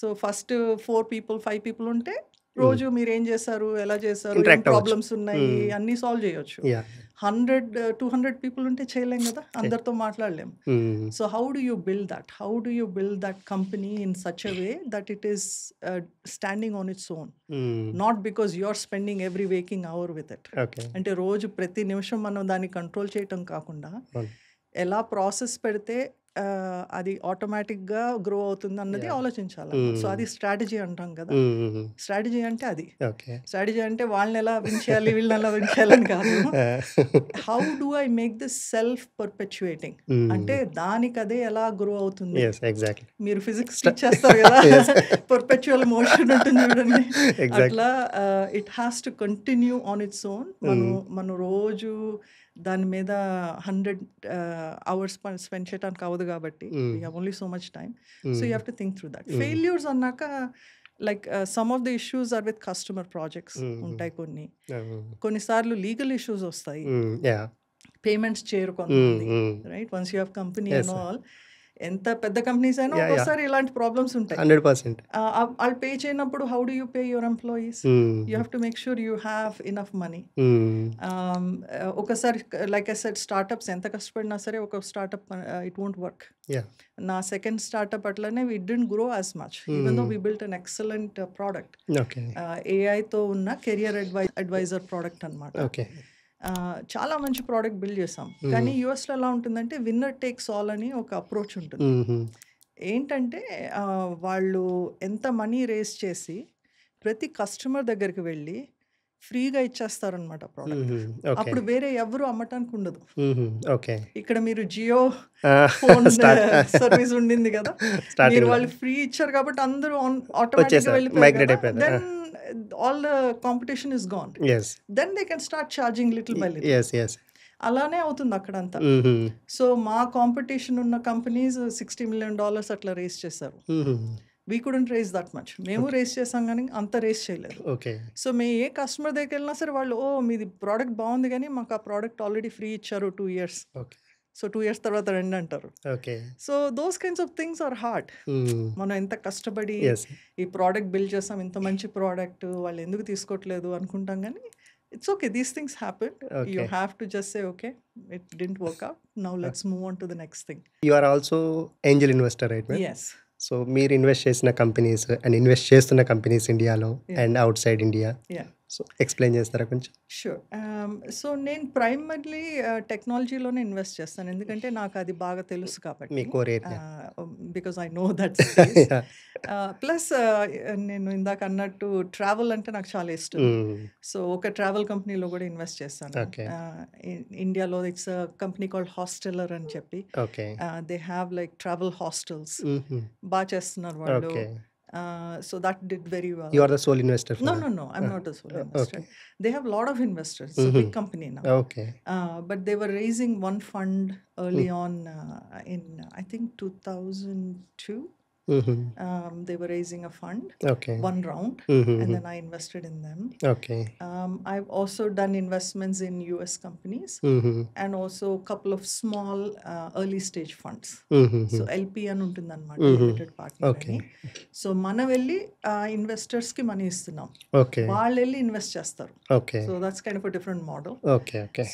సో ఫస్ట్ 4 people 5 people ఉంటే రోజు మీరు ఏం చేశారు, ఎలా చేశారు, ఏం ప్రాబ్లమ్స్ ఉన్నాయి అన్నీ సాల్వ్ చేయొచ్చు. 100-200 people ఉంటే చేయలేం కదా, అందరితో మాట్లాడలేం. So how do you build that company in such a way that it is standing on its own, not because you are spending every waking hour with it. అంటే రోజు ప్రతి నిమిషం మనం దాన్ని కంట్రోల్ చేయటం కాకుండా ఎలా ప్రాసెస్ పెడితే అది ఆటోమేటిక్గా గ్రో అవుతుంది అన్నది ఆలోచించాలి. సో అది స్ట్రాటజీ అంటాం కదా. స్ట్రాటజీ అంటే అది. స్ట్రాటజీ అంటే వాళ్ళని ఎలా విన్ చేయాలి, వీళ్ళని ఎలా విన్ చేయాలని కాదు. How do I make this self perpetuating, అంటే దానికి అదే ఎలా గ్రో అవుతుంది. మీరు ఫిజిక్స్ టీచ్ చేస్తారు కదా, పర్పెచువల్ మోషన్ ఉంటుంది చూడండి, అట్లా it has to continue on its own. మనం రోజు దాని మీద 100 hours స్పెండ్ చేయడానికి అవ్వదు కాబట్టి we have only so much time. So you have to think through that. Failures అన్నాక like some of the issues are with customer projects ఉంటాయి, కొన్నిసార్లు లీగల్ ఇష్యూస్ వస్తాయి, పేమెంట్స్ చేయరు కొంతమంది, right? Once you have company and all, ఎంత పెద్ద కంపెనీస్ అయినా ఒక్కోసారి ఇలాంటి ప్రాబ్లమ్స్ ఉంటాయి. 100% వాళ్ళు పే చేయనప్పుడు how do you pay your employees? You have to make sure you have enough money. ఒకసారి లైక్ ఐ సెడ్, స్టార్టప్స్ ఎంత కష్టపడినా సరే ఒక స్టార్టప్ ఇట్ వోంట్ వర్క్. నా సెకండ్ స్టార్టప్ అట్లనే we didn't grow as much, even though we built an excellent product. ఏఐతో ఉన్న కెరియర్ అడ్వైజర్ ప్రోడక్ట్ అనమాట. చాలా మంచి ప్రోడక్ట్ బిల్డ్ చేసాం. కానీ యూఎస్లో ఎలా ఉంటుందంటే విన్నర్ టేక్స్ ఆల్ అని ఒక అప్రోచ్ ఉంటుంది. ఏంటంటే వాళ్ళు ఎంత మనీ రేస్ చేసి ప్రతి కస్టమర్ దగ్గరికి వెళ్ళి ఫ్రీగా ఇచ్చేస్తారనమాట ప్రోడక్ట్. అప్పుడు వేరే ఎవరు అమ్మటానికి ఉండదు. ఇక్కడ మీరు జియో ఫోన్ సర్వీస్ ఉండింది కదా, మీరు వాళ్ళు ఫ్రీ ఇచ్చారు కాబట్టి అందరూ ఆటోమేటిక్గా వెళ్ళిపోయారు. Then all the competition is gone. Then they can start charging little by little. అలానే అవుతుంది అక్కడంతా. సో మా కాంపిటీషన్ ఉన్న కంపెనీస్ $60 million అట్లా రేస్ చేశారు. We couldn't raise that much. మేము రేస్ చేసాం కానీ అంత రేస్ చేయలేదు. సో మేము ఏ కస్టమర్ దగ్గరికి వెళ్ళినా సరే వాళ్ళు, ఓ మీది ప్రోడక్ట్ బాగుంది కానీ మాకు ఆ ప్రోడక్ట్ ఆల్రెడీ ఫ్రీ ఇచ్చారు 2 years. సో 2 years తర్వాత రండి అంటారు. So those kinds of things are hard. మనం ఎంత కష్టపడి ఈ ప్రోడక్ట్ బిల్డ్ చేస్తాం, ఇంత మంచి ప్రోడక్ట్, వాళ్ళు ఎందుకు తీసుకోవట్లేదు అనుకుంటాం కానీ it's okay, these things happen. You have to just say okay, it didn't work out, now let's move on to the next thing. You are also angel investor, right? Yes. So మీరు ఇన్వెస్ట్ చేసిన కంపెనీస్ అండ్ ఇన్వెస్ట్ చేస్తున్న కంపెనీస్ ఇండియాలో and outside India, so explain చేస్తారా కొంచెం? షూర్. సో నేను ప్రైమర్లీ టెక్నాలజీలోనే ఇన్వెస్ట్ చేస్తాను, ఎందుకంటే నాకు అది బాగా తెలుసు కాబట్టి, because I know that space. Plus నేను ఇందాక అన్నట్టు ట్రావెల్ అంటే నాకు చాలా ఇష్టం. సో ఒక ట్రావెల్ కంపెనీలో కూడా ఇన్వెస్ట్ చేస్తాను. ఇండియాలో ఇట్స్ కంపెనీ కాల్డ్ హాస్టెలర్ అని చెప్పి, they have like travel hostels, బాగా చేస్తున్నారు వాళ్ళు. So that did very well. You are the sole investor? No, I'm not the sole investor. They have a lot of investors. It's a big company now. But they were raising one fund early on in I think 2002. They were raising a fund, one round, and then I invested in them. I've also done investments in US companies, and also a couple of small early stage funds. So LP అని ఉంటుంది అన్నమాట, లిమిటెడ్ పార్ట్నర్ అని. సో మనం వెళ్ళి ఇన్వెస్టర్స్ కి మనీ ఇస్తున్నాం, వాళ్ళు వెళ్ళి ఇన్వెస్ట్ చేస్తారు. So that's kind of a different model.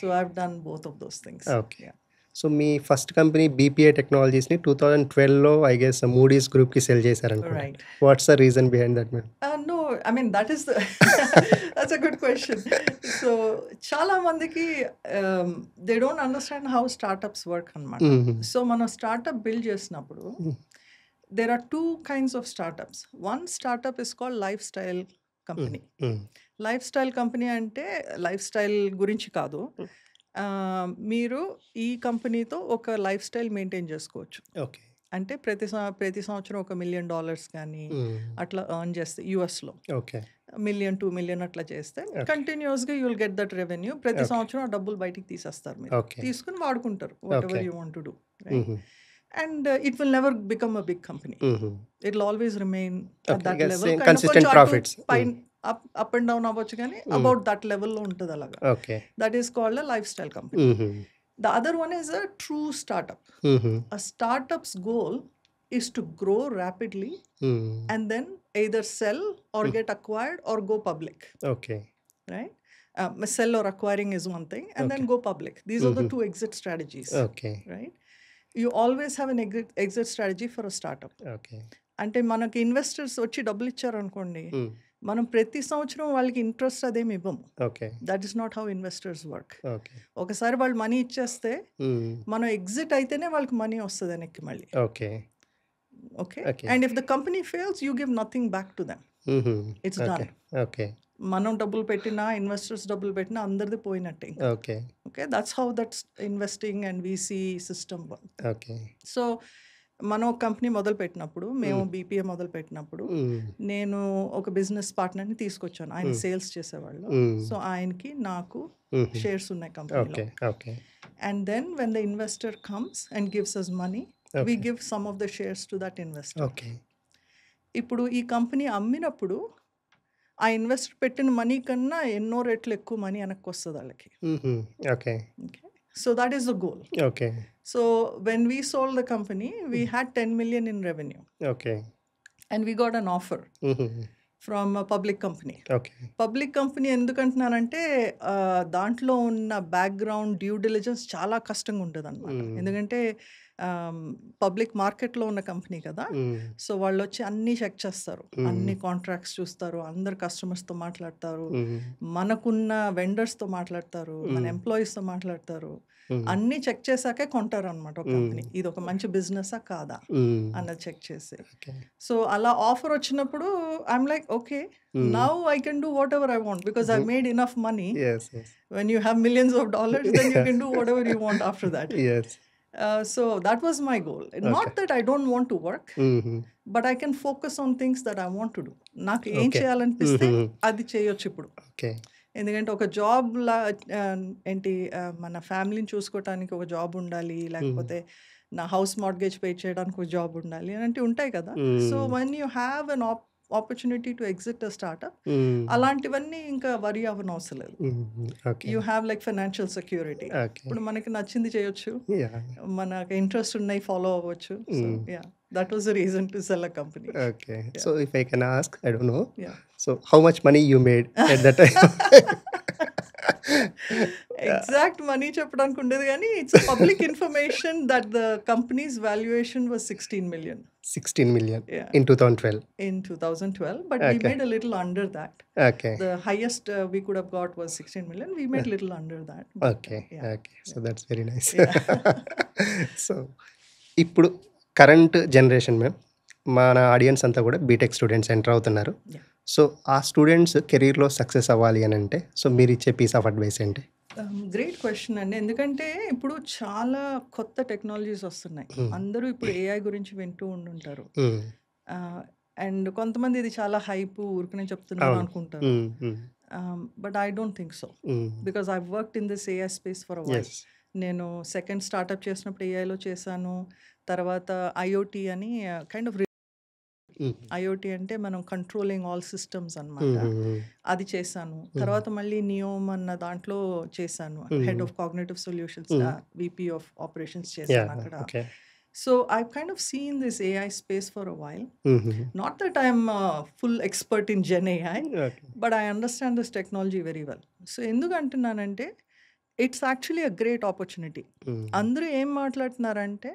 So I've done both of those things. So మీ ఫస్ట్ కంపెనీ బీపీఏ టెక్నాలజీస్ని 2012లో ఐ గెస్ మూడీస్ గ్రూప్కి సెల్ చేశారనుకుంటా. What's the reason behind that? No, I mean that is that's a good question. So చాలా మందికి they don't understand how startups work అన్నమాట. సో మనం స్టార్టప్ బిల్డ్ చేసినప్పుడు there are 2 kinds of startups. One startup is called lifestyle company. Life style company అంటే లైఫ్ స్టైల్ గురించి కాదు. మీరు ఈ కంపెనీతో ఒక లైఫ్ స్టైల్ మెయింటైన్ చేసుకోవచ్చు. ఓకే. అంటే ప్రతి సంవత్సరం ఒక $1 million కానీ అట్లా ఎర్న్ చేస్తే యూఎస్లో ఓకే. 1 million 2 million అట్లా చేస్తే కంటిన్యూస్గా you will get that revenue. ప్రతి సంవత్సరం ఆ డబ్బులు బయటికి తీసేస్తారు, మీరు ఓకే. తీసుకుని వాడుకుంటారు whatever you want to do, right? And it will never become a big company. It will always remain at that level. Consistent profits up and down అవ్వచ్చు, కానీ అబౌట్ దట్ లెవెల్లో ఉంటుంది అలాగా. Okay. That is called a lifestyle company. The other one is a true startup. A startup's goal is to grow rapidly and then either sell or get acquired or go public. Okay. Right? Sell or acquiring is one thing, and then go public. These are the two exit strategies. Okay. Right? You always have an exit strategy for a startup. Okay. అంటే మనకి ఇన్వెస్టర్స్ వచ్చి డబ్బులు ఇచ్చారనుకోండి, మనం ప్రతి సంవత్సరం వాళ్ళకి ఇంట్రెస్ట్ అదేమి ఇవ్వము. Okay. That is not how investors work. Okay. ఒకసారి వాళ్ళు మనీ ఇచ్చేస్తే మనం ఎగ్జిట్ అయితేనే వాళ్ళకి మనీ వస్తుంది వెనక్కి మళ్ళీ. Okay. Okay. And if the company fails you give nothing back to them. It's done. Okay. మనం డబ్బులు పెట్టినా, ఇన్వెస్టర్స్ డబ్బులు పెట్టినా అందరిది పోయినట్టే. Okay. Okay. That's how that's investing and VC system work. Okay. So మనం ఒక కంపెనీ మొదలు పెట్టినప్పుడు, మేము బీపీఏ మొదలు పెట్టినప్పుడు, నేను ఒక బిజినెస్ పార్ట్నర్ని తీసుకొచ్చాను. ఆయన సేల్స్ చేసేవాళ్ళు. సో ఆయనకి నాకు షేర్స్ ఉన్నాయి కంపెనీలో. And then when the investor comes and gives us money, we give some of the shares to that investor. ఇప్పుడు ఈ కంపెనీ అమ్మినప్పుడు ఆ ఇన్వెస్టర్ పెట్టిన మనీ కన్నా ఎన్నో రెట్లు ఎక్కువ మనీ వెనక్కి వస్తుంది వాళ్ళకి. Okay. So that is the goal. Okay. So when we sold the company, we had 10 million in revenue. Okay. And we got an offer from a public company. Okay. Public company ఎందుకంటున్నానంటే దాంట్లో ఉన్న బ్యాక్గ్రౌండ్ డ్యూ డిలిజెన్స్ చాలా కష్టంగా ఉంటుంది అనమాట. ఎందుకంటే పబ్లిక్ మార్కెట్లో ఉన్న కంపెనీ కదా. సో వాళ్ళు వచ్చి అన్నీ చెక్ చేస్తారు, అన్ని కాంట్రాక్ట్స్ చూస్తారు, అందరు కస్టమర్స్తో మాట్లాడతారు, మనకున్న వెండర్స్తో మాట్లాడతారు, మన ఎంప్లాయీస్తో మాట్లాడతారు. అన్నీ చెక్ చేశాకే కొంటారు అనమాట ఒక కంపెనీ. ఇది ఒక మంచి బిజినెసా కాదా అన్నది చెక్ చేసి. సో అలా ఆఫర్ వచ్చినప్పుడు I'm like, okay, now I can do what ever I want because I made enough money. When you have millions of dollars, then you can do whatever you want after that. So that was my goal. Not that I don't want to work, but I can focus on things that I want to do. నాకు ఏం చేయాలనిపిస్తే అది చేయొచ్చు ఇప్పుడు. ఎందుకంటే ఒక జాబ్ ఏంటి, మన ఫ్యామిలీని చూసుకోవటానికి ఒక జాబ్ ఉండాలి, లేకపోతే నా హౌస్ మార్గేజ్ పే చేయడానికి ఒక జాబ్ ఉండాలి అంటే ఉంటాయి కదా. So when you have an opportunity to exit a startup, అలాంటివన్నీ ఇంకా వరీ అవ్వని అవసరం లేదు. You have like financial security. ఇప్పుడు మనకి నచ్చింది చేయొచ్చు, మనకి ఇంట్రెస్ట్ ఉన్నాయి ఫాలో అవ్వచ్చు. So yeah, that was the reason to sell a company. Okay. Yeah. So if I can ask, I don't know. Yeah. So how much money you made at that time? Exact money చెప్పడానికి ఉండేది, కానీ it's public information that the companies valuation was 16 million. 16 million in 2012. In 2012, but we made a little under that. Okay. The highest we could have got was 16 million. We made little under that. Okay. Okay. So that's very nice. So ఇప్పుడు కరెంట్ జనరేషన్ మ్యామ్, మన ఆడియన్స్ అంతా కూడా బీటెక్ స్టూడెంట్స్ ఎంటర్ అవుతున్నారు. సో ఆ స్టూడెంట్స్ కెరీర్లో సక్సెస్ అవ్వాలి అని అంటే సో మీరు ఇచ్చే పీస్ ఆఫ్ అడ్వైస్ ఏంటి? గ్రేట్ క్వశ్చన్ అండి. ఎందుకంటే ఇప్పుడు చాలా కొత్త టెక్నాలజీస్ వస్తున్నాయి. అందరూ ఇప్పుడు ఏఐ గురించి వింటూ ఉండుంటారు. అండ్ కొంతమంది ఇది చాలా హైప్ ఊరికనే చెప్తున్నారు అనుకుంటారు. But I don't think so, because I worked in this AI space for a while. నేను సెకండ్ స్టార్ట్అప్ చేసినప్పుడు ఏఐలో చేశాను. తర్వాత ఐఓటీ అని కైండ్ ఆఫ్, ఐఓటీ అంటే మనం కంట్రోలింగ్ ఆల్ సిస్టమ్స్ అన్నమాట, అది చేశాను. తర్వాత మళ్ళీ నియోమ్ అన్న దాంట్లో చేశాను, head of cognitive solutions, VP of operations చేశాను అక్కడ. So I've kind of seen this AI space for a while. Not that I'm a full expert in Gen AI, but I understand this technology very well. So ఎందుకు అంటున్నానంటే it's actually a great opportunity. అందరూ ఏం మాట్లాడుతున్నారంటే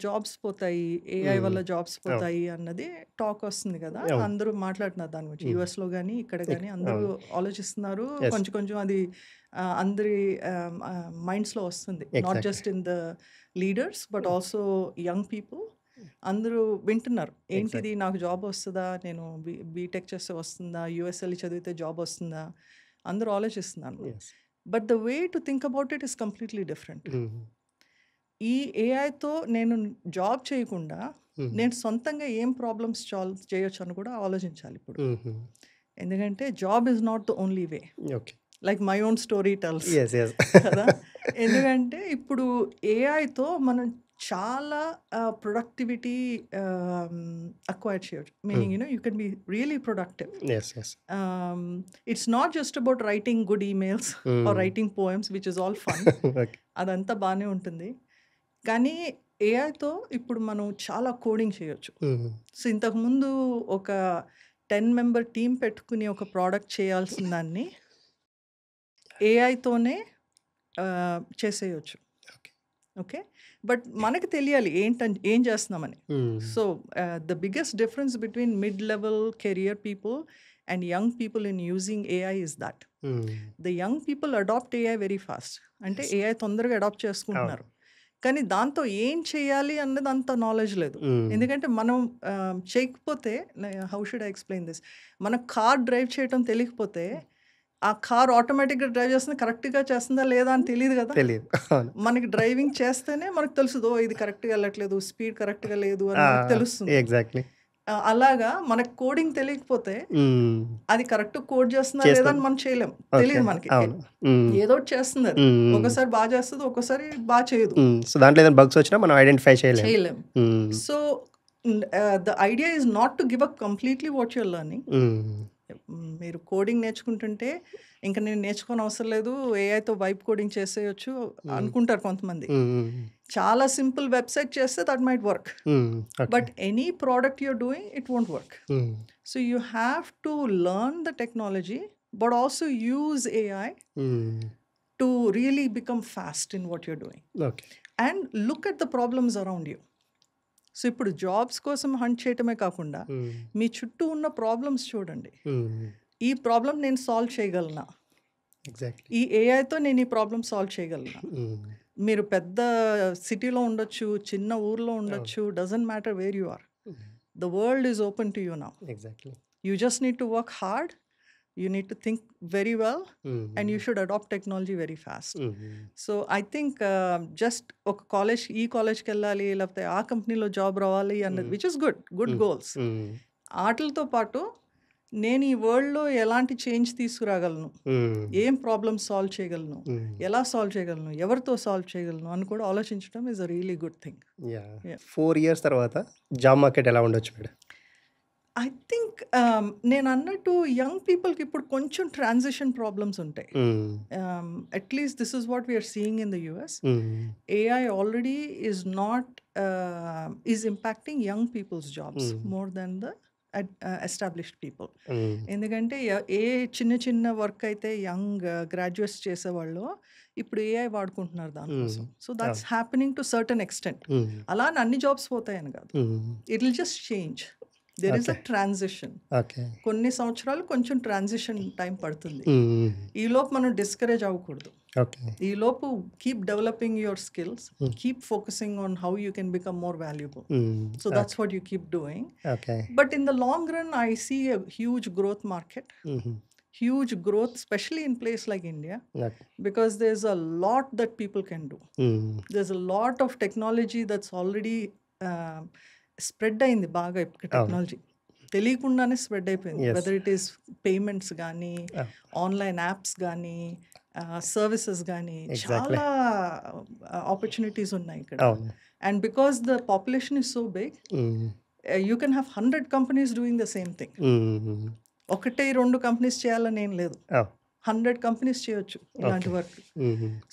జాబ్స్ పోతాయి, ఏఐ వల్ల జాబ్స్ పోతాయి అన్నది టాక్ వస్తుంది కదా. అందరూ మాట్లాడుతున్నారు దాని గురించి. యూఎస్లో కానీ ఇక్కడ కానీ అందరూ ఆలోచిస్తున్నారు. కొంచెం కొంచెం అది అందరి మైండ్స్లో వస్తుంది. Not just in the leaders but also young people అందరూ వింటున్నారు. ఏంటిది ఎగ్జాక్ట్లీ. నాకు జాబ్ వస్తుందా? నేను బీటెక్ చేస్తే వస్తుందా? యూఎస్ఎల్‌లి చదివితే జాబ్ వస్తుందా? అందరూ ఆలోచిస్తున్నారు. Yes. But the way to think about it is completely different. ఈ ఏఐతో నేను జాబ్ చేయకుండా నేను సొంతంగా ఏం ప్రాబ్లమ్స్ సాల్వ్ చేయొచ్చు అని కూడా ఆలోచించాలి ఇప్పుడు. ఎందుకంటే job is not the only way. Okay. Like my own story tells yes yes. కదా. ఎందుకంటే ఇప్పుడు ఏఐతో మనం చాలా ప్రొడక్టివిటీ అక్వైర్ చేయొచ్చు. Meaning you can be really productive. Yes yes. It's not just about writing good emails or writing poems which is all fun. Okay. అదంతా బాగానే ఉంటుంది. కానీ ఏఐతో ఇప్పుడు మనం చాలా కోడింగ్ చేయొచ్చు. సో ఇంతకుముందు ఒక 10 మెంబర్ టీం పెట్టుకుని ఒక ప్రోడక్ట్ చేయాల్సిన దాన్ని ఏఐతోనే చేసేయచ్చు. ఓకే. బట్ మనకు తెలియాలి ఏం చేస్తున్నామని. So the biggest difference between mid level career people and young people in using AI is that the young people adapt AI very fast. అంటే ఏఐ తొందరగా అడాప్ట్ చేసుకుంటున్నారు. కానీ దాంతో ఏం చేయాలి అన్నది అంత నాలెడ్జ్ లేదు. ఎందుకంటే మనం చేయకపోతే, how should I explain this, మన కార్ డ్రైవ్ చేయటం తెలియకపోతే ఆ కార్ ఆటోమేటిక్గా డ్రైవ్ చేస్తుంది, కరెక్ట్గా చేస్తుందా లేదా అని తెలియదు కదా. తెలియదు. మనకి డ్రైవింగ్ చేస్తేనే మనకు తెలుసుదో ఇది కరెక్ట్గా వెళ్ళట్లేదు, స్పీడ్ కరెక్ట్గా లేదు అని మనకు తెలుస్తుంది. ఎగ్జాక్ట్లీ. అలాగా మనకు కోడింగ్ తెలియకపోతే అది కరెక్ట్ కోడ్ చేస్తుందా లేదా అని మనం చేయలేం. తెలియదు మనకి. ఏదో చేస్తుంది అది. ఒకసారి బాగా చేస్తుంది, ఒకసారి బాగా చేయదు. సో దాంట్లో ఏదైనా బగ్స్ వచ్చినా మనం ఐడెంటిఫై చేయలేం. So the idea is not to give up completely what you're learning. మీరు కోడింగ్ నేర్చుకుంటుంటే ఇంకా నేను నేర్చుకోని అవసరం లేదు, ఏఐతో వైప్ కోడింగ్ చేసేయచ్చు అనుకుంటారు కొంతమంది. చాలా సింపుల్ వెబ్సైట్ చేస్తే that might work, but any product you're doing it won't work. So you have to learn the technology but also use AI to really become fast in what you're doing and look at the problems around you. So ఇప్పుడు జాబ్స్ కోసం హంట్ చేయటమే కాకుండా మీ చుట్టూ ఉన్న ప్రాబ్లమ్స్ చూడండి. ఈ ప్రాబ్లం నేను సాల్వ్ చేయగలనా? ఈ ఏఐతో నేను ఈ ప్రాబ్లం సాల్వ్ చేయగలనా? మీరు పెద్ద సిటీలో ఉండొచ్చు, చిన్న ఊర్లో ఉండొచ్చు, doesn't matter where you are. The world is open to you now. You just need to work hard. You need to think very well and you should adopt technology very fast. So I think just oka college ee college ki ellali leapte aa company lo job ravali and which is good goals. ఆటలతో పాటు నేను ఈ వరల్డ్లో ఎలాంటి చేంజ్ తీసుకురాగలను, ఏం ప్రాబ్లమ్స్ సాల్వ్ చేయగలను, ఎలా సాల్వ్ చేయగలను, ఎవరితో సాల్వ్ చేయగలను అని కూడా ఆలోచించడం is a really good thing. 4 years తర్వాత జాబ్ మార్కెట్ ఎలా ఉండొచ్చు మేడం? ఐ థింక్ నేను అన్నట్టు యంగ్ పీపుల్కి ఇప్పుడు కొంచెం ట్రాన్సిషన్ ప్రాబ్లమ్స్ ఉంటాయి. At least this is what we're seeing in the US. AI already is impacting young people's jobs more then the established people. ఎందుకంటే ఏ చిన్న వర్క్ అయితే యంగ్ గ్రాడ్యుయేట్స్ చేసేవాళ్ళు ఇప్పుడు ఏఐ వాడుకుంటున్నారు దానికోసం. So that's happening to certain extent. అలా అన్ని జాబ్స్ పోతాయని కాదు, it will just change. There is a transition. కొన్ని సంవత్సరాలు కొంచెం ట్రాన్సిషన్ టైం పడుతుంది. ఈలోపు మనం డిస్కరేజ్ అవ్వకూడదు. ఈలోపు keep developing your skills, keep focusing on how you can become more valuable. So that's what you keep doing. But in the long run I see a huge growth market. Huge growth, especially in place like India, because there's a lot that people can do. There's a lot of technology that's already spread అయింది బాగా. టెక్నాలజీ తెలియకుండానే స్ప్రెడ్ అయిపోయింది. వెదర్ ఇట్ ఈస్ పేమెంట్స్ కానీ, ఆన్లైన్ యాప్స్ కానీ, సర్వీసెస్ కానీ, చాలా ఆపర్చునిటీస్ ఉన్నాయి ఇక్కడ. And because the population is so big, you can have 100 companies doing the same thing. 1-2 companies చేయాలని ఏం లేదు, 100 కంపెనీస్ చేయొచ్చు ఇలాంటి work.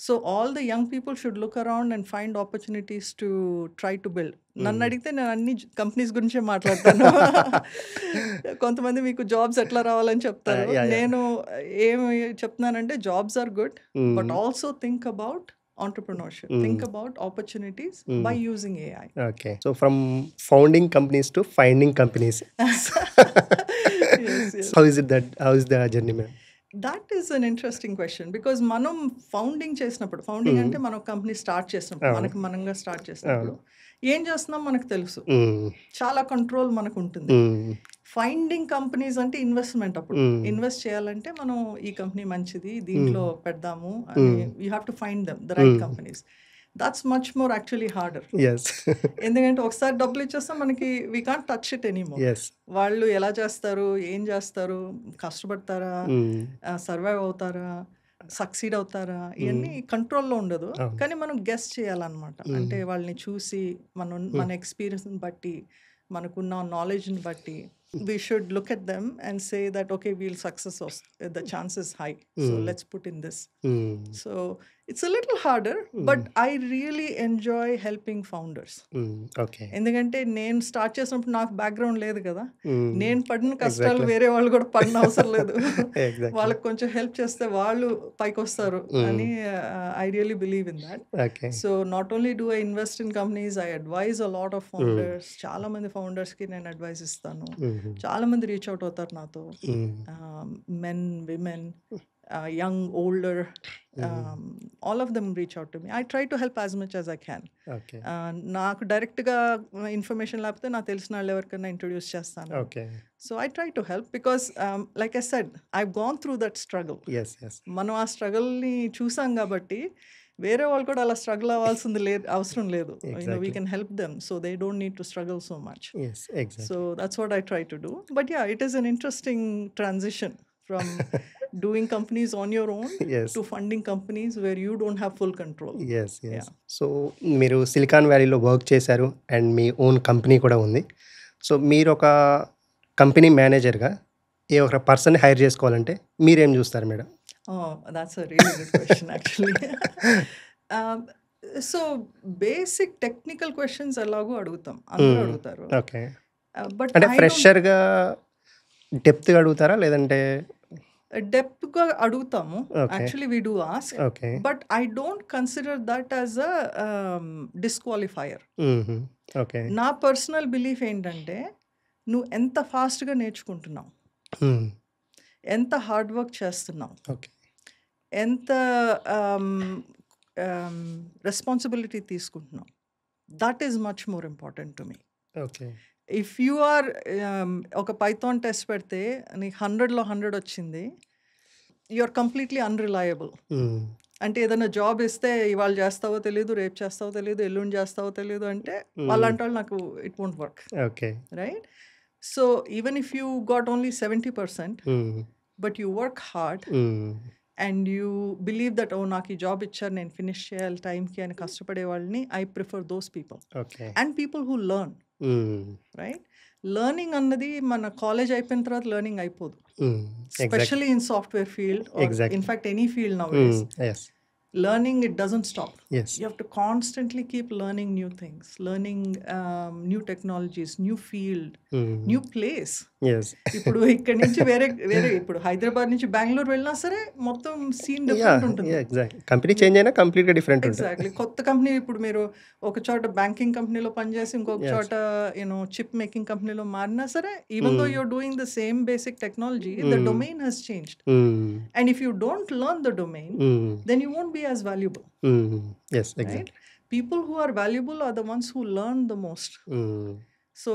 So all the young people should look around and find opportunities to try to build. నన్ను అడిగితే నేను అన్ని కంపెనీస్ గురించే మాట్లాడతాను. కొంతమంది మీకు జాబ్స్ ఎట్లా రావాలని చెప్తారు. నేను ఏమి చెప్తున్నానంటే jobs are good, but also think about entrepreneurship. Think about opportunities by using AI. Okay. So from founding companies to finding companies. Yes. How is the journey, ma'am? That is an interesting question, because మనం ఫౌండింగ్ చేసినప్పుడు, ఫౌండింగ్ అంటే మనం కంపెనీ స్టార్ట్ చేసినప్పుడు, మనకు మనంగా స్టార్ట్ చేసినప్పుడు ఏం చేస్తున్నాం మనకు తెలుసు, హ్మ్. చాలా కంట్రోల్ మనకు ఉంటుంది. హ్మ్. ఫైండింగ్ కంపెనీస్ అంటే ఇన్వెస్ట్మెంట్. అప్పుడు హ్మ్. ఇన్వెస్ట్ చేయాలంటే మనం ఈ కంపెనీ మంచిది, హ్మ్. దీంట్లో పెడదాము అని you have to find them the right companies. That's much more actually harder. Yes. ఎందుకంటే ఒకసారి డబ్బులు ఇచ్చేస్తే మనకి we can't touch it anymore. Yes. వాళ్ళు ఎలా చేస్తారు, ఏం చేస్తారు, కష్టపడతారా, హ్మ్. సర్వైవ్ అవుతారా, సక్సీడ్ అవుతారా, హ్మ్. ఇవన్నీ కంట్రోల్లో ఉండదు. అవును. కానీ మనం గెస్ చేయాలన్నమాట. అంటే వాళ్ళని చూసి మన ఎక్స్పీరియన్స్ని బట్టి, మనకున్న నాలెడ్జ్ని బట్టి we should look at them and say that okay, we'll success the chance is high, so let's put in this. హ్మ్. So it's a little harder, but I really enjoy helping founders. హ్మ్. ఓకే. ఎందుకంటే నేను స్టార్ట్ చేసినప్పుడు నాకు బ్యాక్గ్రౌండ్ లేదు కదా, హ్మ్. నేను పడిన కష్టాలు ఎగ్జాక్ట్లీ. వేరే వాళ్ళు కూడా పడిన అవసరం లేదు. ఎగ్జాక్ట్లీ. వాళ్ళకి కొంచెం హెల్ప్ చేస్తే వాళ్ళు పైకి వస్తారు అని I really believe in that. Okay. So not only do I invest in companies, I advise a lot of founders. చాలా మంది ఫౌండర్స్కి నేను అడ్వైస్ ఇస్తాను. చాలా మంది రీచ్ అవుట్ అవుతారు నాతో, men, women, young, older, all of them reach out to me. I try to help as much as I can. Okay. నాకు డైరెక్ట్గా ఇన్ఫర్మేషన్ లేకపోతే నాకు తెలిసిన వాళ్ళు ఎవరికైనా ఇంట్రొడ్యూస్ చేస్తాను. Okay. So I try to help because like I said, I gone through that struggle. Yes. Yes. మనం ఆ స్ట్రగుల్ని చూసాం కాబట్టి వేరే వాళ్ళు కూడా అలా స్ట్రగుల్ అవ్వాల్సింది లేదు, అవసరం లేదు. We can help them so they don't need to struggle so much. Yes. Exactly. So that's what I try to do. But yeah, it is an interesting transition from doing companies on your own Yes. to funding companies where you don't have full control. Yes. Yes. Yeah. So మీరు సిలికాన్ వ్యాలీలో వర్క్ చేశారు అండ్ మీ ఓన్ కంపెనీ కూడా ఉంది. సో మీరొక కంపెనీ మేనేజర్‌గా ఒక పర్సన్‌ని హైర్ చేసుకోవాలంటే మీరేం చూస్తారు madam? Oh, that's a really good question actually. So basic technical questions ఎలాగో అడుగుతాం, అందరూ అడుగుతారు. ఓకే. బట్ అంటే ఫ్రెషర్‌గా డెప్త్‌గా అడుగుతారా? లేదంటే డెప్త్గా అడుగుతాము. Okay. Actually we do ask, okay. But I don't consider that as a disqualifier. హుహు. ఓకే. నా పర్సనల్ బిలీఫ్ ఏంటంటే, నువ్వు ఎంత ఫాస్ట్గా నేర్చుకుంటున్నావు, హ్మ్. ఎంత హార్డ్ వర్క్ చేస్తున్నావు, ఓకే. ఎంత రెస్పాన్సిబిలిటీ తీసుకుంటున్నావు, that is much more important to me. Okay. If you are ఒక పైథాన్ టెస్ట్ పెడితే నీకు 100లో 100 వచ్చింది, యు ఆర్ కంప్లీట్లీ అన్రిలయబుల్. హ్మ్. అంటే ఏదైనా జాబ్ ఇస్తే ఇవాళ చేస్తావో తెలియదు, రేపు చేస్తావో తెలియదు, ఎల్లుండి చేస్తావో తెలియదు అంటే వాళ్ళంటే వాళ్ళు నాకు it won't work, okay. Right? So even if you got only 70%, హ్మ్. బట్ యూ వర్క్ హార్డ్ హ్మ్. అండ్ యూ బిలీవ్ దట్ ఓ నాకు ఈ జాబ్ ఇచ్చారు, నేను ఫినిష్ చేయాలి టైంకి అని కష్టపడే వాళ్ళని I prefer those people. Okay. And people who learn, hmm. Right? Learning అన్నది మన కాలేజ్ అయిపోయిన తర్వాత లెర్నింగ్ అయిపోదు, హ్మ్. Exactly. Specially in software field or exactly. In fact any field nowadays. Yes. Learning, it doesn't stop. Yes. You have to constantly keep learning new things, learning new technologies, new field, హ్మ్. new place. యెస్. ఇప్పుడు ఇక్కడి నుంచి వేరే ఇప్పుడు హైదరాబాద్ నుంచి బెంగళూరు వెళ్ళినా సరే మొత్తం సీన్ యాహ్! డిఫరెంట్ ఉంటుంది. ఎగ్జాక్ట్లీ. కంపెనీ చేంజ్ అయినా కంప్లీట్‌గా డిఫరెంట్ ఉంటుంది. ఎగ్జాక్ట్లీ. కొత్త కంపెనీ, ఇప్పుడు మీరు ఒక చోట బ్యాంకింగ్ కంపెనీలో పనిచేసి ఇంకొక Yes. చోట చిప్ మేకింగ్ కంపెనీలో మారినా సరే, even though you're doing the same basic technology, the domain has changed. Hmm. And if you don't learn the domain, hmm. then you won't be as valuable. Yes. Right? Exactly. People who are valuable are the ones who learn the most. హ్మ్. సో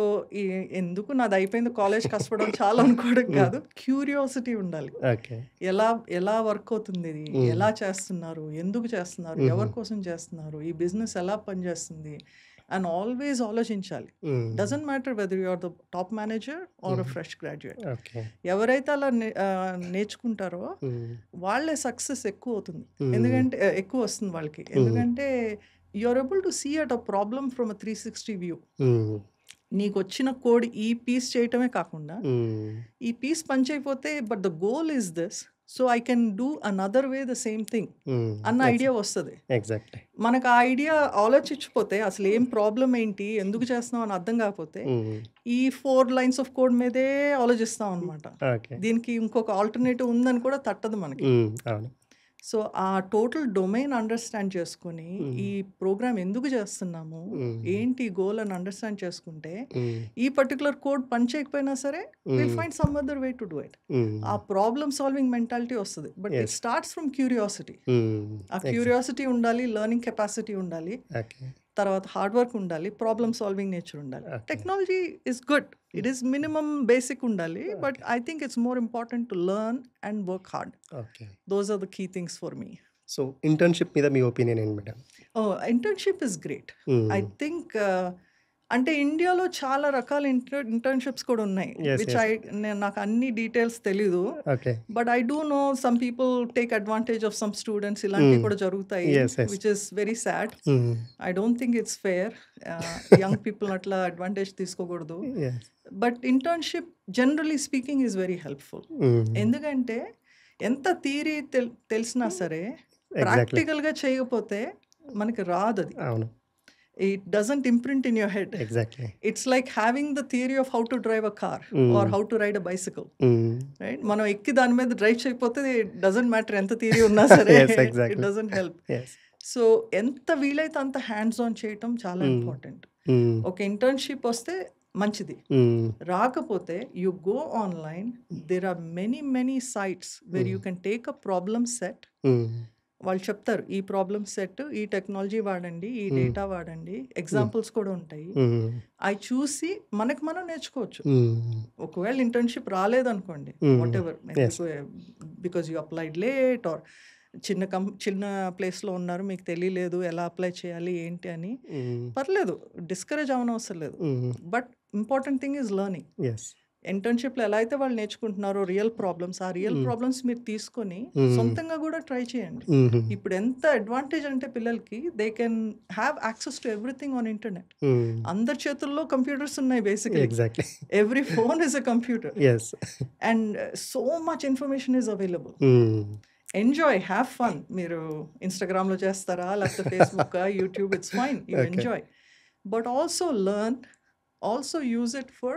ఎందుకు నాది అయిపోయింది కాలేజ్ కష్టపడడం చాలా అనుకోవడం కాదు, క్యూరియాసిటీ ఉండాలి. ఓకే. ఎలా వర్క్ అవుతుంది, ఇది ఎలా చేస్తున్నారు, ఎందుకు చేస్తున్నారు, ఎవరి కోసం చేస్తున్నారు, ఈ బిజినెస్ ఎలా పనిచేస్తుంది అని ఆల్వేస్ ఆలోచించాలి. Doesn't matter whether you are the top manager or a fresh graduate. Okay. ఎవరైతే అలా నేర్చుకుంటారో వాళ్ళే సక్సెస్ ఎక్కువ అవుతుంది. ఎందుకంటే ఎక్కువ వస్తుంది వాళ్ళకి. ఎందుకంటే you are able to see at a problem from a 360 view. నీకు వచ్చిన కోడ్ ఈ పీస్ చేయటమే కాకుండా ఈ పీస్ పనిచేయకపోతే but the goal is this, so I can do another way the same thing అన్న ఐడియా వస్తుంది. ఎగ్జాక్ట్లీ. మనకు ఆ ఐడియా ఆలోచించకపోతే, అసలు ఏం ప్రాబ్లం ఏంటి, ఎందుకు చేస్తున్నాం అని అర్థం కాకపోతే ఈ 4 lines ఆఫ్ కోడ్ మీదే ఆలోచిస్తాం అనమాట. ఓకే. దీనికి ఇంకొక ఆల్టర్నేటివ్ ఉందని కూడా తట్టదు మనకి. అవును. సో ఆ టోటల్ డొమైన్ అండర్స్టాండ్ చేసుకుని ఈ ప్రోగ్రామ్ ఎందుకు చేస్తున్నాము, ఏంటి గోల్ అని అండర్స్టాండ్ చేసుకుంటే ఈ పర్టికులర్ కోడ్ పని చేయకపోయినా సరే will find some other way to do it. ఆ ప్రాబ్లమ్ సాల్వింగ్ మెంటాలిటీ వస్తుంది. But it starts from curiosity. ఆ క్యూరియాసిటీ ఉండాలి, లెర్నింగ్ కెపాసిటీ ఉండాలి. తర్వాత హార్డ్ వర్క్ ఉండాలి, ప్రాబ్లమ్ సాల్వింగ్ నేచర్ ఉండాలి. Okay. Technology is good, it is minimum basic ఉండాలి, but I think it's more important to learn and work hard. Okay. Those are the key things for me. So internship మీద మీ ఒపీనియన్ ఏంటి madam? Internship is great. I think అంటే ఇండియాలో చాలా రకాల ఇంటర్న్షిప్స్ కూడా ఉన్నాయి, Yes, విచ్ yes. నాకు అన్ని డీటెయిల్స్ తెలీదు. Okay. But I do know some people take advantage of some students, ఇలాంటివి కూడా జరుగుతాయి, Yes, yes. Which is very sad. I don't think it's fair. Young people అట్లా అడ్వాంటేజ్ తీసుకోకూడదు. Yes. But internship generally speaking is very helpful. ఎందుకంటే ఎంత థియరీ తెలిసినా సరే ప్రాక్టికల్గా చేయకపోతే మనకి రాదు అది. అవును. It doesn't imprint in your head. Exactly. It's like having the theory of how to drive a car or how to ride a bicycle. Right? మనం ఎక్కి దాని మీద డ్రైవ్ చేయకపోతే it doesn't matter ఎంత థియరీ ఉన్నా సరే. Yes, exactly. It doesn't help. Yes. So ఎంత వీలైతే అంత హ్యాండ్స్ ఆన్ చేయటం చాలా ఇంపార్టెంట్. ఒక ఇంటర్న్షిప్ వస్తే మంచిది, రాకపోతే you go online, there are many sites where you can take a problem set. వాళ్ళు చెప్తారు ఈ ప్రాబ్లమ్ సెట్, ఈ టెక్నాలజీ వాడండి, ఈ డేటా వాడండి, ఎగ్జాంపుల్స్ కూడా ఉంటాయి. అవి చూసి మనం నేర్చుకోవచ్చు. ఒకవేళ ఇంటర్న్షిప్ రాలేదనుకోండి, whatever, because you applied late or చిన్న ప్లేస్లో ఉన్నారు, మీకు తెలియలేదు ఎలా అప్లై చేయాలి ఏంటి అని, పర్లేదు, డిస్కరేజ్ అవనవసరం లేదు. But important thing is learning. ఇంటర్న్షిప్లో ఎలా అయితే వాళ్ళు నేర్చుకుంటున్నారో రియల్ ప్రాబ్లమ్స్, ఆ రియల్ ప్రాబ్లమ్స్ మీరు తీసుకొని సొంతంగా కూడా ట్రై చేయండి. ఇప్పుడు ఎంత అడ్వాంటేజ్ అంటే పిల్లలకి, they can have access to everything on internet. అందరి చేతుల్లో కంప్యూటర్స్ ఉన్నాయి basically. Exactly. Every phone is a computer and so much information is available. Enjoy, have fun. మీరు ఇన్స్టాగ్రామ్లో చేస్తారా, లేకపోతే Facebook, YouTube, it's fine, you enjoy. But also learn, also use it for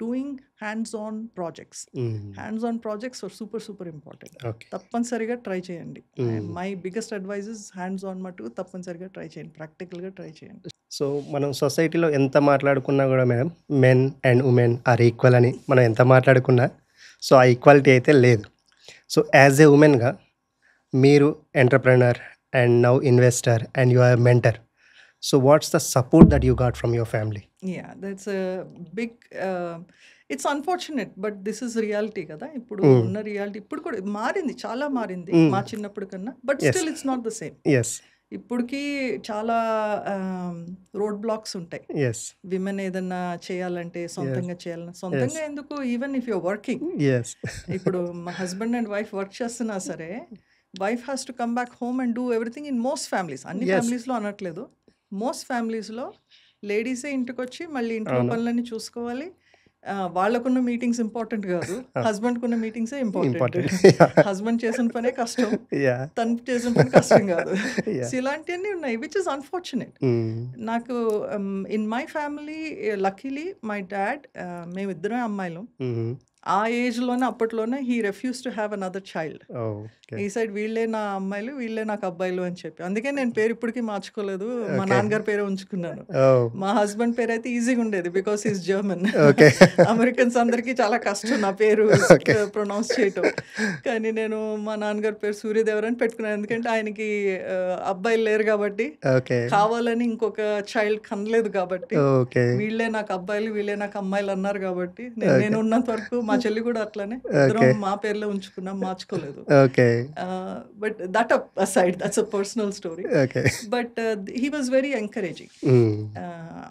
doing hands-on projects. Hands-on projects are super important. Okay. తప్పనిసరిగా ట్రై చేయండి. My biggest advice is hands on మటుకు తప్పనిసరిగా ట్రై చేయండి, ప్రాక్టికల్గా ట్రై చేయండి. సో మనం సొసైటీలో ఎంత మాట్లాడుకున్నా కూడా madam, men and women are equal అని మనం ఎంత మాట్లాడుకున్నా, సో ఆ ఈక్వాలిటీ అయితే లేదు. సో యాజ్ ఏ ఉమెన్గా మీరు entrepreneur and now investor and you are mentor. So what's the support that you got from your family? Yeah, that's a big it's unfortunate, but this is reality కదా. ఇప్పుడు ఉన్న రియాలిటీ ఇప్పుడు కూడా మారింది, చాలా మారింది మా చిన్నప్పుడు కన్నా, but still it's not the same. Yes. ఇప్పటికి చాలా రోడ్ బ్లాక్స్ ఉంటాయి. Yes. విమెన్ ఏదన్నా చేయాలంటే సొంతంగా చేయాలన్నా, సొంతంగా ఎందుకు, even if you're working. Yes. ఇప్పుడు మా హస్బెండ్ అండ్ వైఫ్ వర్క్ చేస్తున్నా సరే, wife has to come back home and do everything in most families. అన్ని ఫ్యామిలీస్లో అనట్లేదు, మోస్ట్ ఫ్యామిలీస్లో లేడీసే ఇంటికి వచ్చి మళ్ళీ ఇంట్లో పనులన్నీ చూసుకోవాలి. వాళ్ళకున్న మీటింగ్స్ ఇంపార్టెంట్ కాదు, హస్బెండ్కున్న మీటింగ్సే ఇంపార్టెంట్. హస్బెండ్ చేసిన పనే కష్టం, తను చేసిన పని కష్టం కాదు. సో ఇలాంటివన్నీ ఉన్నాయి, విచ్ ఇస్ అన్ఫార్చునేట్. నాకు in my family luckily my dad, మేమిద్దరం అమ్మాయిలు. ఆ ఏజ్లోనే అప్పట్లోనే he refuse to have another child. ఈ సైడ్ వీళ్ళే నా అమ్మాయిలు, వీళ్ళే నాకు అబ్బాయిలు అని చెప్పి, అందుకే నేను పేరు ఇప్పటికీ మార్చుకోలేదు, మా నాన్నగారి పేరే ఉంచుకున్నాను. మా హస్బెండ్ పేరు అయితే ఈజీగా ఉండేది, బికాస్ ఈజ్ జర్మన్. అమెరికన్స్ అందరికీ చాలా కష్టం నా పేరు ప్రొనౌన్స్ చేయటం, కానీ నేను మా నాన్నగారి పేరు సూర్యదేవర్ అని పెట్టుకున్నాను, ఎందుకంటే ఆయనకి అబ్బాయిలు లేరు కాబట్టి, కావాలని ఇంకొక చైల్డ్ కనలేదు కాబట్టి, వీళ్ళే నాకు అబ్బాయిలు, వీళ్ళే నాకు అమ్మాయిలు అన్నారు కాబట్టి, నేను ఉన్నంత వరకు, మా చెల్లి కూడా అట్లానే, ఇద్దరం మా పేర్లో ఉంచుకున్నాం, మార్చుకోలేదు. But that aside, that's a personal story. But he was very encouraging.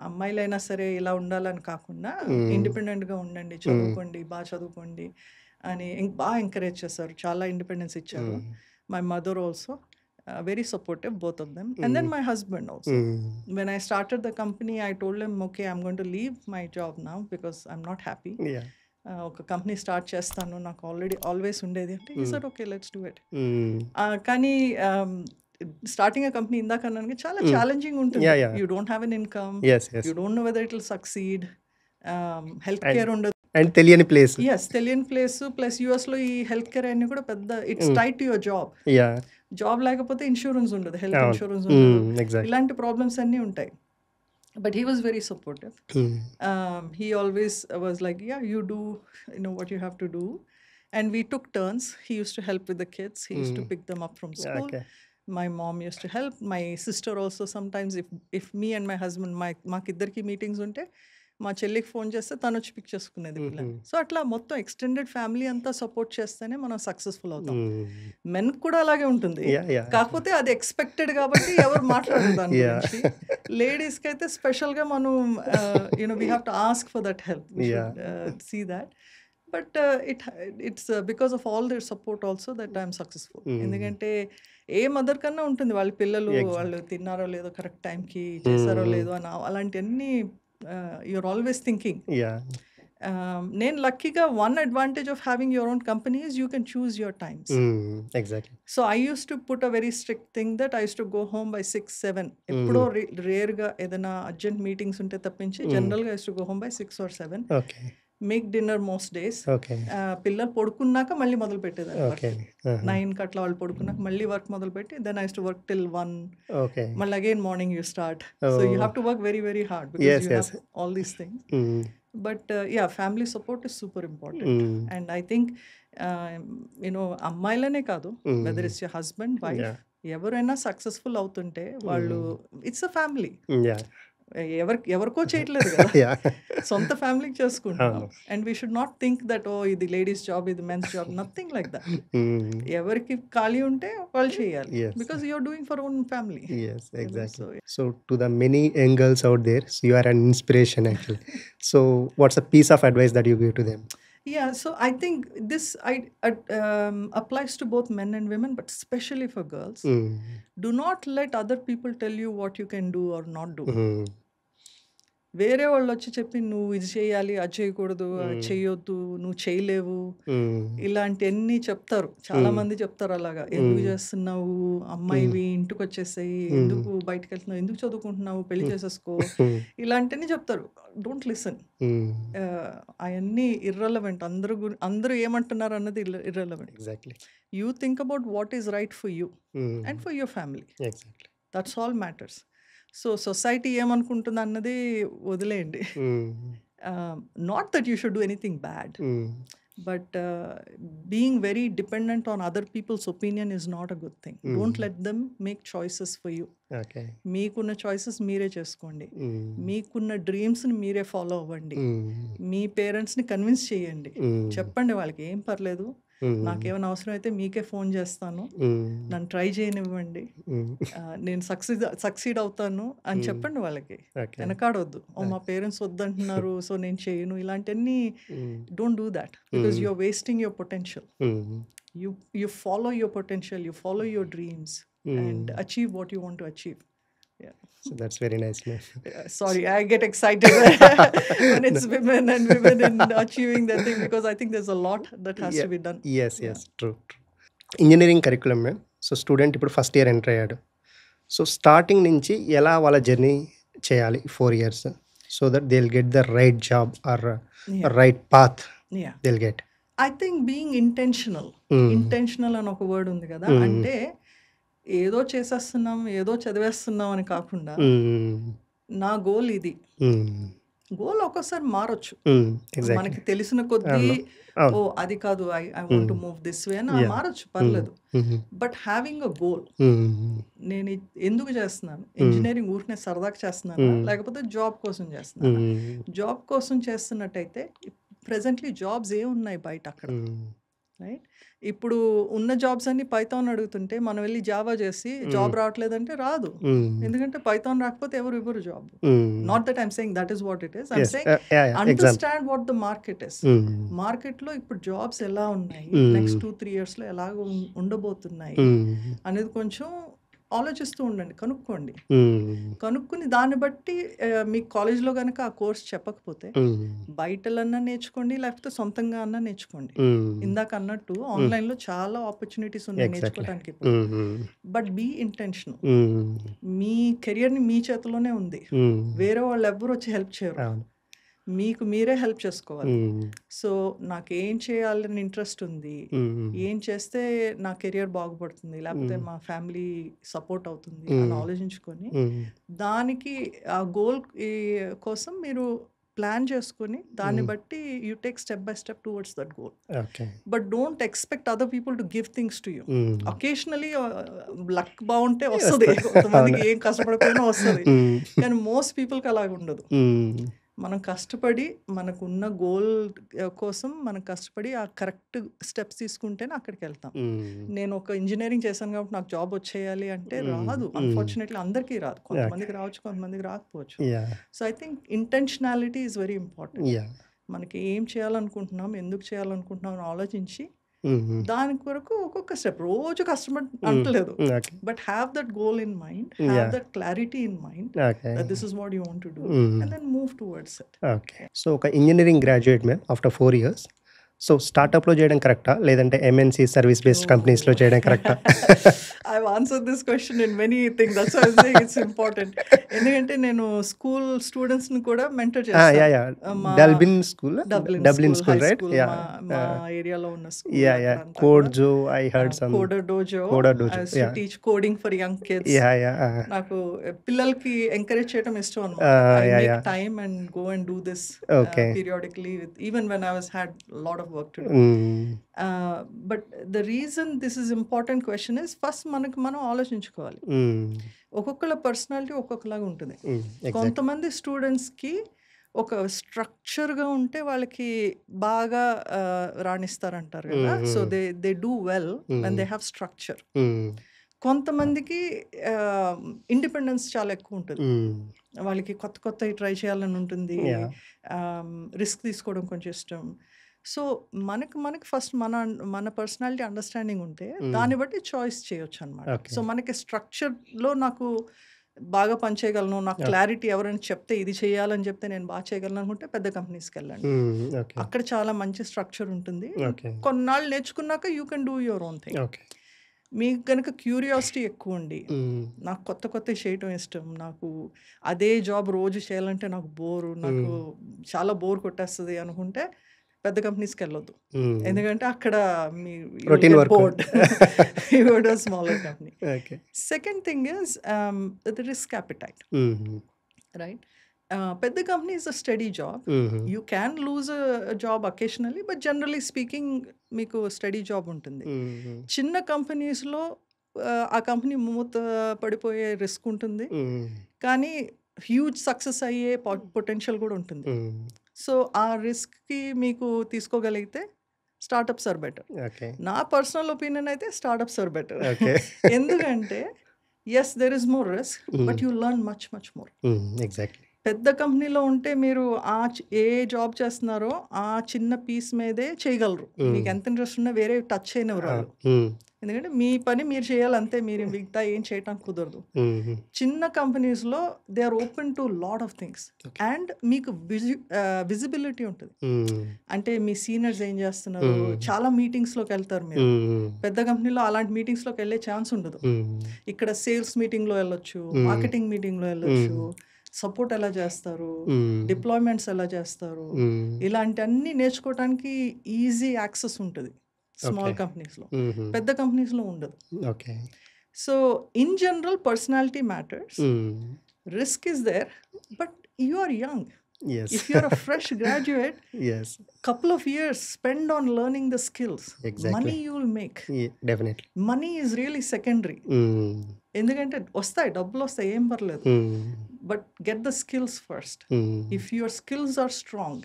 అమ్మాయిలైనా సరే ఇలా ఉండాలని కాకుండా ఇండిపెండెంట్ గా ఉండండి, చదువుకోండి, బాగా చదువుకోండి అని బాగా ఎంకరేజ్ చేశారు, చాలా ఇండిపెండెన్స్ ఇచ్చారు. My mother also very supportive, both of them. And then my husband also. When I started the company, I told him, okay, I'm going to leave my job now because I'm not happy. ఒక కంపెనీ స్టార్ట్ చేస్తాను, నాకు ఆల్వేస్ ఉండేది అంటే, ఈ sir okay let's do it. కానీ స్టార్టింగ్ ఏ కంపెనీ ఇందాక అన్నాను చాలా ఛాలెంజింగ్ ఉంటుంది. You don't have an income, you don't know whether it will succeed, health care ఉండదు, అండ్ తెలియని ప్లేస్. తెలియని ప్లేస్, ప్లస్ యూఎస్ లో ఈ హెల్త్ కేర్ అన్ని కూడా పెద్ద, it's tight to your job. Job లేకపోతే ఇన్సూరెన్స్ ఉండదు, హెల్త్ ఇన్సూరెన్స్ ఉండదు, ఇలాంటి ప్రాబ్లమ్స్ అన్నీ ఉంటాయి. But he was very supportive. He always was like, yeah, you do, you know what you have to do. And we took turns. He used to help with the kids. He used to pick them up from school. My mom used to help. My sister also sometimes, if me and my husband, మాకిద్దరికి మీటింగ్స్ ఉంటే మా చెల్లికి ఫోన్ చేస్తే తను వచ్చి పిక్ చేసుకునేది పిల్లల్ని. సో అట్లా మొత్తం ఎక్స్టెండెడ్ ఫ్యామిలీ అంతా సపోర్ట్ చేస్తేనే మనం సక్సెస్ఫుల్ అవుతాం. మెన్ కూడా అలాగే ఉంటుంది, కాకపోతే అది ఎక్స్పెక్టెడ్ కాబట్టి ఎవరు మాట్లాడరు దాని గురించి. లేడీస్కి అయితే స్పెషల్గా మనం we have to ask for that help, we should see that. But it's because of all their support also that I'm successful. ఎందుకంటే ఏ మదర్ కన్నా ఉంటుంది వాళ్ళ పిల్లలు వాళ్ళు తిన్నారో లేదో, కరెక్ట్ టైంకి చేశారో లేదో అని, అలాంటివన్నీ యూఆర్ ఆల్వేస్ థింకింగ్. నేను లక్కీగా one advantage of having your own company is you can choose your times. Exactly. So I use to put a very strict thing that I use to go home by 6-7. ఎప్పుడో రేర్గా ఏదైనా అర్జెంట్ మీటింగ్స్ ఉంటే తప్పించి జనరల్గా I use to go home by 6 or 7. Make dinner most days. పిల్లలు పడుకున్నాక మళ్ళీ మొదలు పెట్టేదాన్ని. 9 అట్లా వాళ్ళు పడుకున్నాక మళ్ళీ వర్క్ మొదలు పెట్టి then I use to work till 1. మళ్ళీ again morning you start. So you have to work very very hard because you have all these things. But family support is super important. And I think అమ్మాయిలనే కాదు, whether it's your husband, wife, ఎవరైనా సక్సెస్ఫుల్ అవుతుంటే వాళ్ళు ఇట్స్ అ ఫ్యామిలీ. ఎవరికో చేయట్లేదు కదా, సొంత ఫ్యామిలీకి చేసుకుంటున్నాం. And we should not think that ఇది లేడీస్ జాబ్, ఇది men's job, nothing like that. ఎవరికి ఖాళీ ఉంటే వాళ్ళు చేయాలి, because you are doing for own family. Yes, exactly. So to the many young girls out there, so you are an inspiration actually. So what's a piece of advice that you give to them? Yeah, so I think this applies to both men and women, but especially for girls. Do not let other people tell you what you can do or not do. వేరే వాళ్ళు వచ్చి చెప్పి నువ్వు ఇది చేయాలి, అది చేయకూడదు, అది చేయొద్దు, నువ్వు చేయలేవు, ఇలాంటివన్నీ చెప్తారు. చాలా మంది చెప్తారు అలాగా. ఎందుకు చేస్తున్నావు, అమ్మాయివి ఇంటికి వచ్చేసాయి, ఎందుకు బయటకు వెళ్తున్నావు, ఎందుకు చదువుకుంటున్నావు, పెళ్లి చేసేసుకో, ఇలాంటివన్నీ చెప్తారు. Don't listen. అవన్నీ ఇర్రెలవెంట్. అందరూ ఏమంటున్నారు అన్నది irrelevant. You think about what is right for you and for your family. That's all matters. So society ఏమనుకుంటుంది అన్నది వదిలేయండి. Not that you should do anything bad, but being very dependent on other peoples opinion is not a good thing. Don't let them make choices for you. మీకున్న చాయిసెస్ మీరే చేసుకోండి. మీకున్న డ్రీమ్స్ని మీరే ఫాలో అవ్వండి. మీ పేరెంట్స్ని కన్విన్స్ చేయండి. చెప్పండి వాళ్ళకి ఏం పర్లేదు, నాకేమైనా అవసరం అయితే మీకే ఫోన్ చేస్తాను, నన్ను ట్రై చేయనివ్వండి, నేను సక్సీడ్ అవుతాను అని చెప్పండి వాళ్ళకి. వెనకాడొద్దు, మా పేరెంట్స్ వద్దంటున్నారు సో నేను చేయను, ఇలాంటివన్నీ don't do that, because you are wasting your potential. You follow your potential, you follow your dreams and achieve what you want to achieve. So that's very nice, man. Sorry, I get excited when it's women in achieving that thing, because I think there's a lot that has to be done. Yes, true. Engineering curriculum ma'am. So student ఇప్పుడు ఫస్ట్ ఇయర్ ఎంటర్ అయ్యాడు. సో స్టార్టింగ్ నుంచి ఎలా వాళ్ళ జర్నీ చేయాలి 4 years, so that they will get the right job or right path they will get? I think being intentional అని ఒక వర్డ్ ఉంది కదా, అంటే ఏదో చేసేస్తున్నాం, ఏదో చదివేస్తున్నాం అని కాకుండా నా గోల్ ఇది. గోల్ ఒక్కోసారి మారొచ్చు, మనకి తెలిసిన కొద్దీ అది కాదు, I want to move this way అని మారొచ్చు, పర్లేదు. బట్ హ్యావింగ్ అ గోల్, నేను ఎందుకు చేస్తున్నాను, ఇంజనీరింగ్ ఊరినే సరదాగా చేస్తున్నాను లేకపోతే జాబ్ కోసం చేస్తున్నాను. జాబ్ కోసం చేస్తున్నట్టయితే ప్రెజెంట్లీ జాబ్స్ ఏమున్నాయి బయట అక్కడ, రైట్? ఇప్పుడు ఉన్న జాబ్స్ అన్ని పైథాన్ అడుగుతుంటే మనం వెళ్ళి జావా చేసి జాబ్ రావట్లేదంటే రాదు, ఎందుకంటే పైథాన్ రాకపోతే ఎవరు ఇవ్వరు job. Not that I'm saying that is what it is, I'm saying understand what the market is. Market లో ఇప్పుడు జాబ్స్ ఎలా ఉన్నాయి, నెక్స్ట్ 2-3 years లో ఎలాగ ఉండబోతున్నాయి అనేది కొంచెం ఆలోచిస్తూ ఉండండి, కనుక్కుని దాన్ని బట్టి మీ కాలేజ్లో కనుక ఆ కోర్స్ చెప్పకపోతే బయటలన్నా నేర్చుకోండి, లేకపోతే సొంతంగా అన్నా నేర్చుకోండి. ఇందాక అన్నట్టు ఆన్లైన్లో చాలా ఆపర్చునిటీస్ ఉన్నాయి నేర్చుకోవడానికి. But be intentional. మీ కెరియర్ని మీ చేతిలోనే ఉంది, వేరే వాళ్ళు ఎవ్వరు వచ్చి హెల్ప్ చేయరు, మీకు మీరే హెల్ప్ చేసుకోవాలి. సో నాకేం చేయాలని ఇంట్రెస్ట్ ఉంది, ఏం చేస్తే నా కెరియర్ బాగుపడుతుంది, లేకపోతే మా ఫ్యామిలీ సపోర్ట్ అవుతుంది అని ఆలోచించుకొని దానికి ఆ గోల్ కోసం మీరు ప్లాన్ చేసుకొని దాన్ని బట్టి you take step by step towards that goal. Okay. But don't expect other people to give things to you. Occasionally luck బాగుంటే వస్తుంది, కొంతమందికి ఏం కష్టపడిపోయినా వస్తుంది, కానీ మోస్ట్ పీపుల్కి అలాగ ఉండదు. మనం కష్టపడి మనకున్న గోల్ కోసం మనం కష్టపడి ఆ కరెక్ట్ స్టెప్స్ తీసుకుంటేనే అక్కడికి వెళ్తాం. నేను ఒక ఇంజనీరింగ్ చేశాను కాబట్టి నాకు జాబ్ వచ్చేయాలి అంటే రాదు. అన్ఫార్చునేట్లీ అందరికీ రాదు. కొంతమందికి రావచ్చు, కొంతమందికి రాకపోవచ్చు. So I think intentionality is very important. మనకి ఏం చేయాలనుకుంటున్నాం, ఎందుకు చేయాలనుకుంటున్నాం అని ఆలోచించి దాని కొరకు ఒక్కొక్క స్టెప్, రోజు కష్టపడి అంటలేదు, but have that goal in mind, have that clarity in mind that this is what you want to do, and then move towards it. Okay. So ఒక engineering graduate ma'am after 4 years, so స్టార్టప్లో చేయడం కరెక్టా లేదంటే ఎంఎన్సి సర్వీస్ బేస్డ్ కంపెనీస్లో చేయడం కరెక్టా? I've answered this question in many things. That's why I'm saying it's important. ఎందుకంటే నేను స్కూల్ స్టూడెంట్స్ ని కూడా మెంటర్ చేస్తాను. Dublin school right? మా ఏరియాలో ఉన్న స్కూల్. కోడ్జో I heard some. CoderDojo. Teach coding for young kids. నాకు పిల్లలకి ఎంకరేజ్ చేయడం ఇష్టం అన్నమాట. I make time and go and do this periodically, even when I was had a lot of work to do. But the reason this is important question is, first మనం ఆలోచించుకోవాలి. ఒక్కొక్కళ్ళ పర్సనాలిటీ ఒక్కొక్కలాగా ఉంటుంది. కొంతమంది స్టూడెంట్స్కి ఒక స్ట్రక్చర్గా ఉంటే వాళ్ళకి బాగా రాణిస్తారంటారు కదా. So they do well and they have structure. కొంతమందికి ఇండిపెండెన్స్ చాలా ఎక్కువ ఉంటుంది. వాళ్ళకి కొత్త కొత్తవి ట్రై చేయాలని ఉంటుంది, రిస్క్ తీసుకోవడం కొంచెం ఇష్టం. సో మనకి ఫస్ట్ మన పర్సనాలిటీ అండర్స్టాండింగ్ ఉంటే దాన్ని బట్టి చాయిస్ చేయొచ్చు అనమాట. సో మనకి స్ట్రక్చర్లో నాకు బాగా పనిచేయగలను, నాకు క్లారిటీ ఎవరైనా చెప్తే ఇది చేయాలని చెప్తే నేను బాగా చేయగలను అనుకుంటే పెద్ద కంపెనీస్కి వెళ్ళండి. అక్కడ చాలా మంచి స్ట్రక్చర్ ఉంటుంది. కొన్నాళ్ళు నేర్చుకున్నాక you can do your own thing. మీకు కనుక క్యూరియాసిటీ ఎక్కువ ఉండి, నాకు కొత్త కొత్త చేయటం ఇష్టం, నాకు అదే జాబ్ రోజు చేయాలంటే నాకు బోరు, నాకు చాలా బోర్ కొట్టేస్తుంది అనుకుంటే పెద్ద కంపెనీస్కి వెళ్ళొద్దు. ఎందుకంటే అక్కడ మీ board smaller company. Second thing is the risk appetite, right? పెద్ద company is a steady job. You can lose a job occasionally, but generally speaking మీకు స్టడీ జాబ్ ఉంటుంది. చిన్న కంపెనీస్లో ఆ కంపెనీ మూత పడిపోయే రిస్క్ ఉంటుంది, కానీ హ్యూజ్ సక్సెస్ అయ్యే పొటెన్షియల్ కూడా ఉంటుంది. సో ఆ రిస్క్కి మీకు తీసుకోగలిగితే స్టార్టప్స్ ఆర్ బెటర్. నా పర్సనల్ ఒపీనియన్ అయితే స్టార్టప్స్ ఆర్ బెటర్. ఎందుకంటే as there is more risk, but you learn much much more. Exactly. పెద్ద కంపెనీలో ఉంటే మీరు ఏ జాబ్ చేస్తున్నారో ఆ చిన్న పీస్ మీదే చేయగలరు. మీకు ఎంత ఇంట్రెస్ట్ ఉన్నా వేరే టచ్ చేయనివ్వరు వాళ్ళు. ఎందుకంటే మీ పని మీరు చేయాలంతే, మీరు మిగతా ఏం చేయడానికి కుదరదు. చిన్న కంపెనీస్లో they are open to lot of things and మీకు విజిబిలిటీ ఉంటుంది. అంటే మీ సీనియర్స్ ఏం చేస్తున్నారు, చాలా మీటింగ్స్లోకి వెళ్తారు మీరు. పెద్ద కంపెనీలో అలాంటి మీటింగ్స్లోకి వెళ్ళే ఛాన్స్ ఉండదు. ఇక్కడ సేల్స్ మీటింగ్లో వెళ్ళొచ్చు, మార్కెటింగ్ మీటింగ్లో వెళ్ళొచ్చు, సపోర్ట్ ఎలా చేస్తారు, డిప్లాయ్మెంట్స్ ఎలా చేస్తారు, ఇలాంటి అన్ని నేర్చుకోవడానికి ఈజీ యాక్సెస్ ఉంటుంది స్మాల్ కంపెనీస్లో. పెద్ద కంపెనీస్లో ఉండదు. So in general personality matters. Risk is there, but you are young. If you're a fresh graduate, couple of years spend on learning the skills. Money you will make. Definitely. Money is really secondary. ఎందుకంటే వస్తాయి, డబ్బులు వస్తాయి, ఏం పర్లేదు, but get the skills first. If your skills are strong,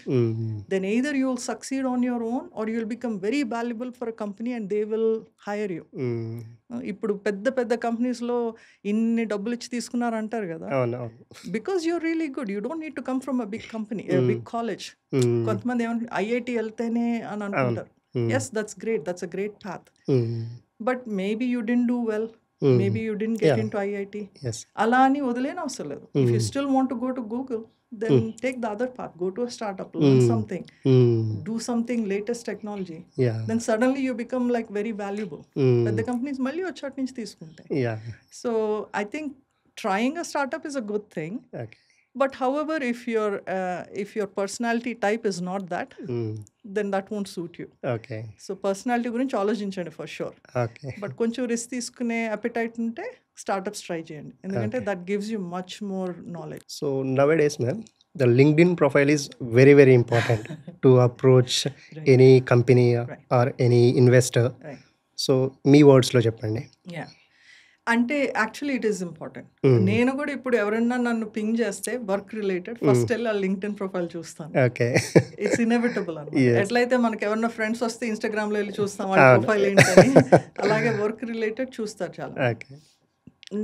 then either you will succeed on your own or you will become very valuable for a company and they will hire you. ఇప్పుడు పెద్ద పెద్ద కంపెనీస్లో ఇన్ని డబ్బులు ఇచ్చి తీసుకున్నారు అంటారు కదా, because you're really good. You don't need to come from a big company, big college. కొంతమంది ఏమంటారు ఐఐటి వెళ్తేనే అని అనుకుంటారు. Yes, that's great, that's a great path, but maybe you didn't do well, maybe you didn't get into IIT. అలా అని వదిలేని అవసరం లేదు. If you still want to go to Google, then take the other path, go to a startup, learn something, do something latest technology, then suddenly you become like very valuable. పెద్ద కంపెనీస్ మళ్ళీ వచ్చాటి నుంచి తీసుకుంటాయి. So I think trying a startup is a good thing. But however, if your personality type is not that, then that won't suit you. So personality గురించి ఆలోచించండి for sure. But కొంచెం రిస్క్ తీసుకునే అపెటైట్ ఉంటే స్టార్టప్స్ ట్రై చేయండి, ఎందుకంటే that gives you much more knowledge. So nowadays ma'am, the LinkedIn profile is very, very important to approach Right. any company Right. or any investor. Right. So మీ వర్డ్స్లో చెప్పండి. యా అంటే actually it is important. Mm. నేను కూడా ఇప్పుడు ఎవరైనా నన్ను పింగ్ చేస్తే వర్క్ రిలేటెడ్ ఫస్ట్ వెళ్ళి ఆ లింక్డ్ఇన్ ప్రొఫైల్ చూస్తాను. ఓకే. ఇట్స్ ఇన్ఎవిటబుల్ అనమాట. Yes. ఎట్లయితే మనకి ఎవరైనా ఫ్రెండ్స్ వస్తే ఇన్స్టాగ్రామ్లో వెళ్ళి చూస్తాం వాళ్ళ అవును. ప్రొఫైల్ ఏంటని, అలాగే వర్క్ రిలేటెడ్ చూస్తారు చాలా. Okay.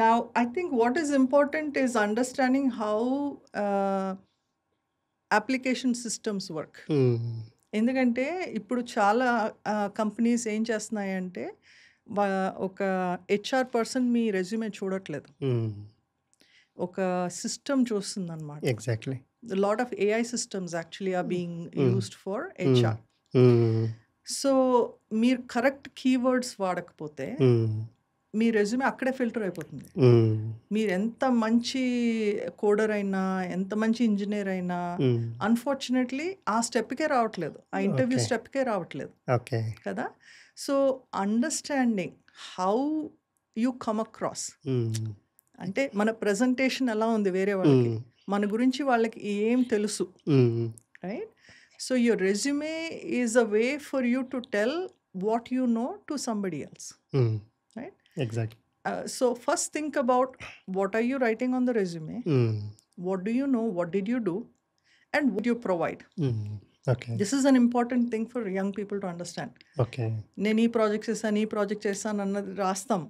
Now, I think what is important is understanding how application systems work. ఎందుకంటే ఇప్పుడు చాలా కంపెనీస్ ఏం చేస్తున్నాయంటే ఒక హెచ్ఆర్ పర్సన్ మీ రెజ్యూమే చూడట్లేదు, ఒక సిస్టమ్ చూస్తుంది అనమాట. Exactly. Lot of AI systems actually are being used for HR. So మీరు కరెక్ట్ కీవర్డ్స్ వాడకపోతే మీ రెజ్యూమే అక్కడే ఫిల్టర్ అయిపోతుంది. మీరు ఎంత మంచి కోడర్ అయినా, ఎంత మంచి ఇంజనీర్ అయినా, అన్ఫార్చునేట్లీ ఆ స్టెప్కే రావట్లేదు, ఆ ఇంటర్వ్యూ Okay. స్టెప్కే రావట్లేదు ఓకే. కదా. So understanding how you come across, అంటే మన ప్రజెంటేషన్ ఎలా ఉంది వేరే వాళ్ళకి, మన గురించి వాళ్ళకి ఏం తెలుసు, right. So your resume is a way for you to tell what you know to somebody else, right? Exactly. So first think about what are you writing on the resume, what do you know, what did you do, and what you provide. Okay. This is an important thing for young people to understand. Okay. నేను ఈ ప్రాజెక్ట్ చేశాను అన్నది రాస్తాం,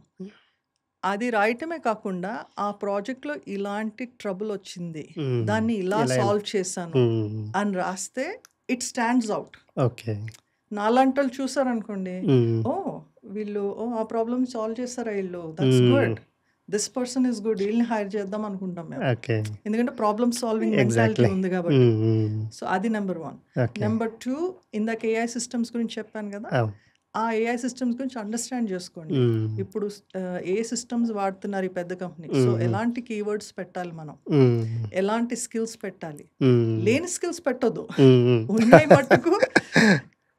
అది రాయటమే కాకుండా ఆ ప్రాజెక్ట్లో ఇలాంటి ట్రబుల్ వచ్చింది, దాన్ని ఇలా సాల్వ్ చేశాను అని రాస్తే ఇట్ స్టాండ్స్ అవుట్. ఓకే. నాలాంటి వాళ్ళు చూసారనుకోండి, ఓ వీళ్ళు ఆ ప్రాబ్లమ్ సాల్వ్ చేస్తారా వీళ్ళు, that's good, this person is good, వీళ్ళని హైర్ చేద్దాం అనుకుంటాం మేము, ఓకే. ఎందుకంటే ప్రాబ్లమ్ సాల్వింగ్ Exactly. మెంటాలిటీ ఉంది కాబట్టి. సో అది నెంబర్ 1. ఓకే. నెంబర్ 2, ఇందాక ఏఐ సిస్టమ్స్ గురించి చెప్పాను కదా, ఆ ఏఐ సిస్టమ్స్ గురించి అండర్స్టాండ్ చేసుకోండి. ఇప్పుడు ఏ సిస్టమ్స్ వాడుతున్నారు ఈ పెద్ద కంపెనీ, సో ఎలాంటి కీవర్డ్స్ పెట్టాలి మనం, ఎలాంటి స్కిల్స్ పెట్టాలి, లేని స్కిల్స్ పెట్టొద్దు, ఉన్నాయి మట్టుకు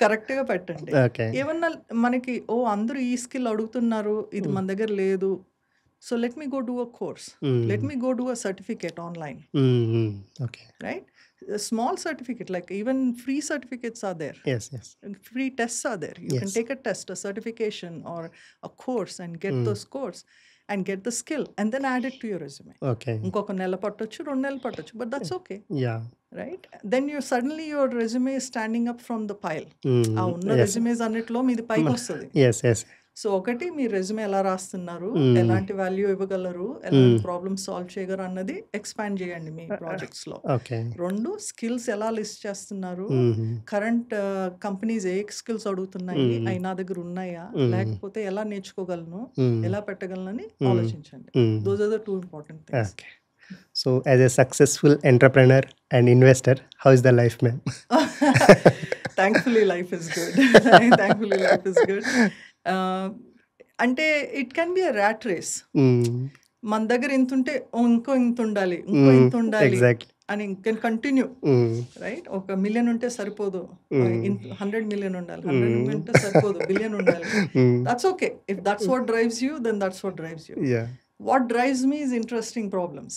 కరెక్ట్గా పెట్టండి. ఓకే. ఏమన్నా మనకి అందరూ ఈ స్కిల్ అడుగుతున్నారు, ఇది మన దగ్గర లేదు, so let me go do a course, let me go do a certificate online, okay. Right. Small certificate, like even free certificates are there, Yes, yes. free tests are there, you can Yes. take a test, a certification or a course and get those course and get the skill and then add it to your resume. Okay. ఇంకొక నెల పట్టొచ్చు, 2 నెలలు పట్టొచ్చు, but that's okay, Yeah. right. Then you suddenly your resume is standing up from the pile. ఆ ఉన్న Yes. రెజ్యూమేస్ అన్నిట్లో మీది పైకి వస్తుంది. Yes, yes. సో ఒకటి మీ రెజ్యూమే ఎలా రాస్తున్నారు, ఎలాంటి వాల్యూ ఇవ్వగలరు, ఎలాంటి ప్రాబ్లమ్ సాల్వ్ చేయగలరు అన్నది ఎక్స్పాండ్ చేయండి మీ ప్రాజెక్ట్స్ లో. Okay. 2, స్కిల్స్ ఎలా లిస్ట్ చేస్తున్నారు, కరెంట్ కంపెనీస్ ఏ స్కిల్స్ అడుగుతున్నాయి, అవి నా దగ్గర ఉన్నాయా, లేకపోతే ఎలా నేర్చుకోగలను, ఎలా పెట్టగలనని ఆలోచించండి. Those are the 2 important things. Okay. So, as a successful entrepreneur and investor, how is the life, ma'am? Thankfully life is good. Thankfully life is good. అంటే it can be a rat race. మన దగ్గర ఇంత ఉంటే ఇంకో ఇంత ఉండాలి, ఇంకో ఇంత ఉండాలి Exactly. అని కెన్ కంటిన్యూ, రైట్. 1 మిలియన్ ఉంటే సరిపోదు, 100 మిలియన్ ఉండాలి, 100 మిలియన్ ఉంటే సరిపోదు, బిలియన్ ఉండాలి. That's okay. If that's what drives you, then that's what drives you. Yeah. What drives me is interesting problems.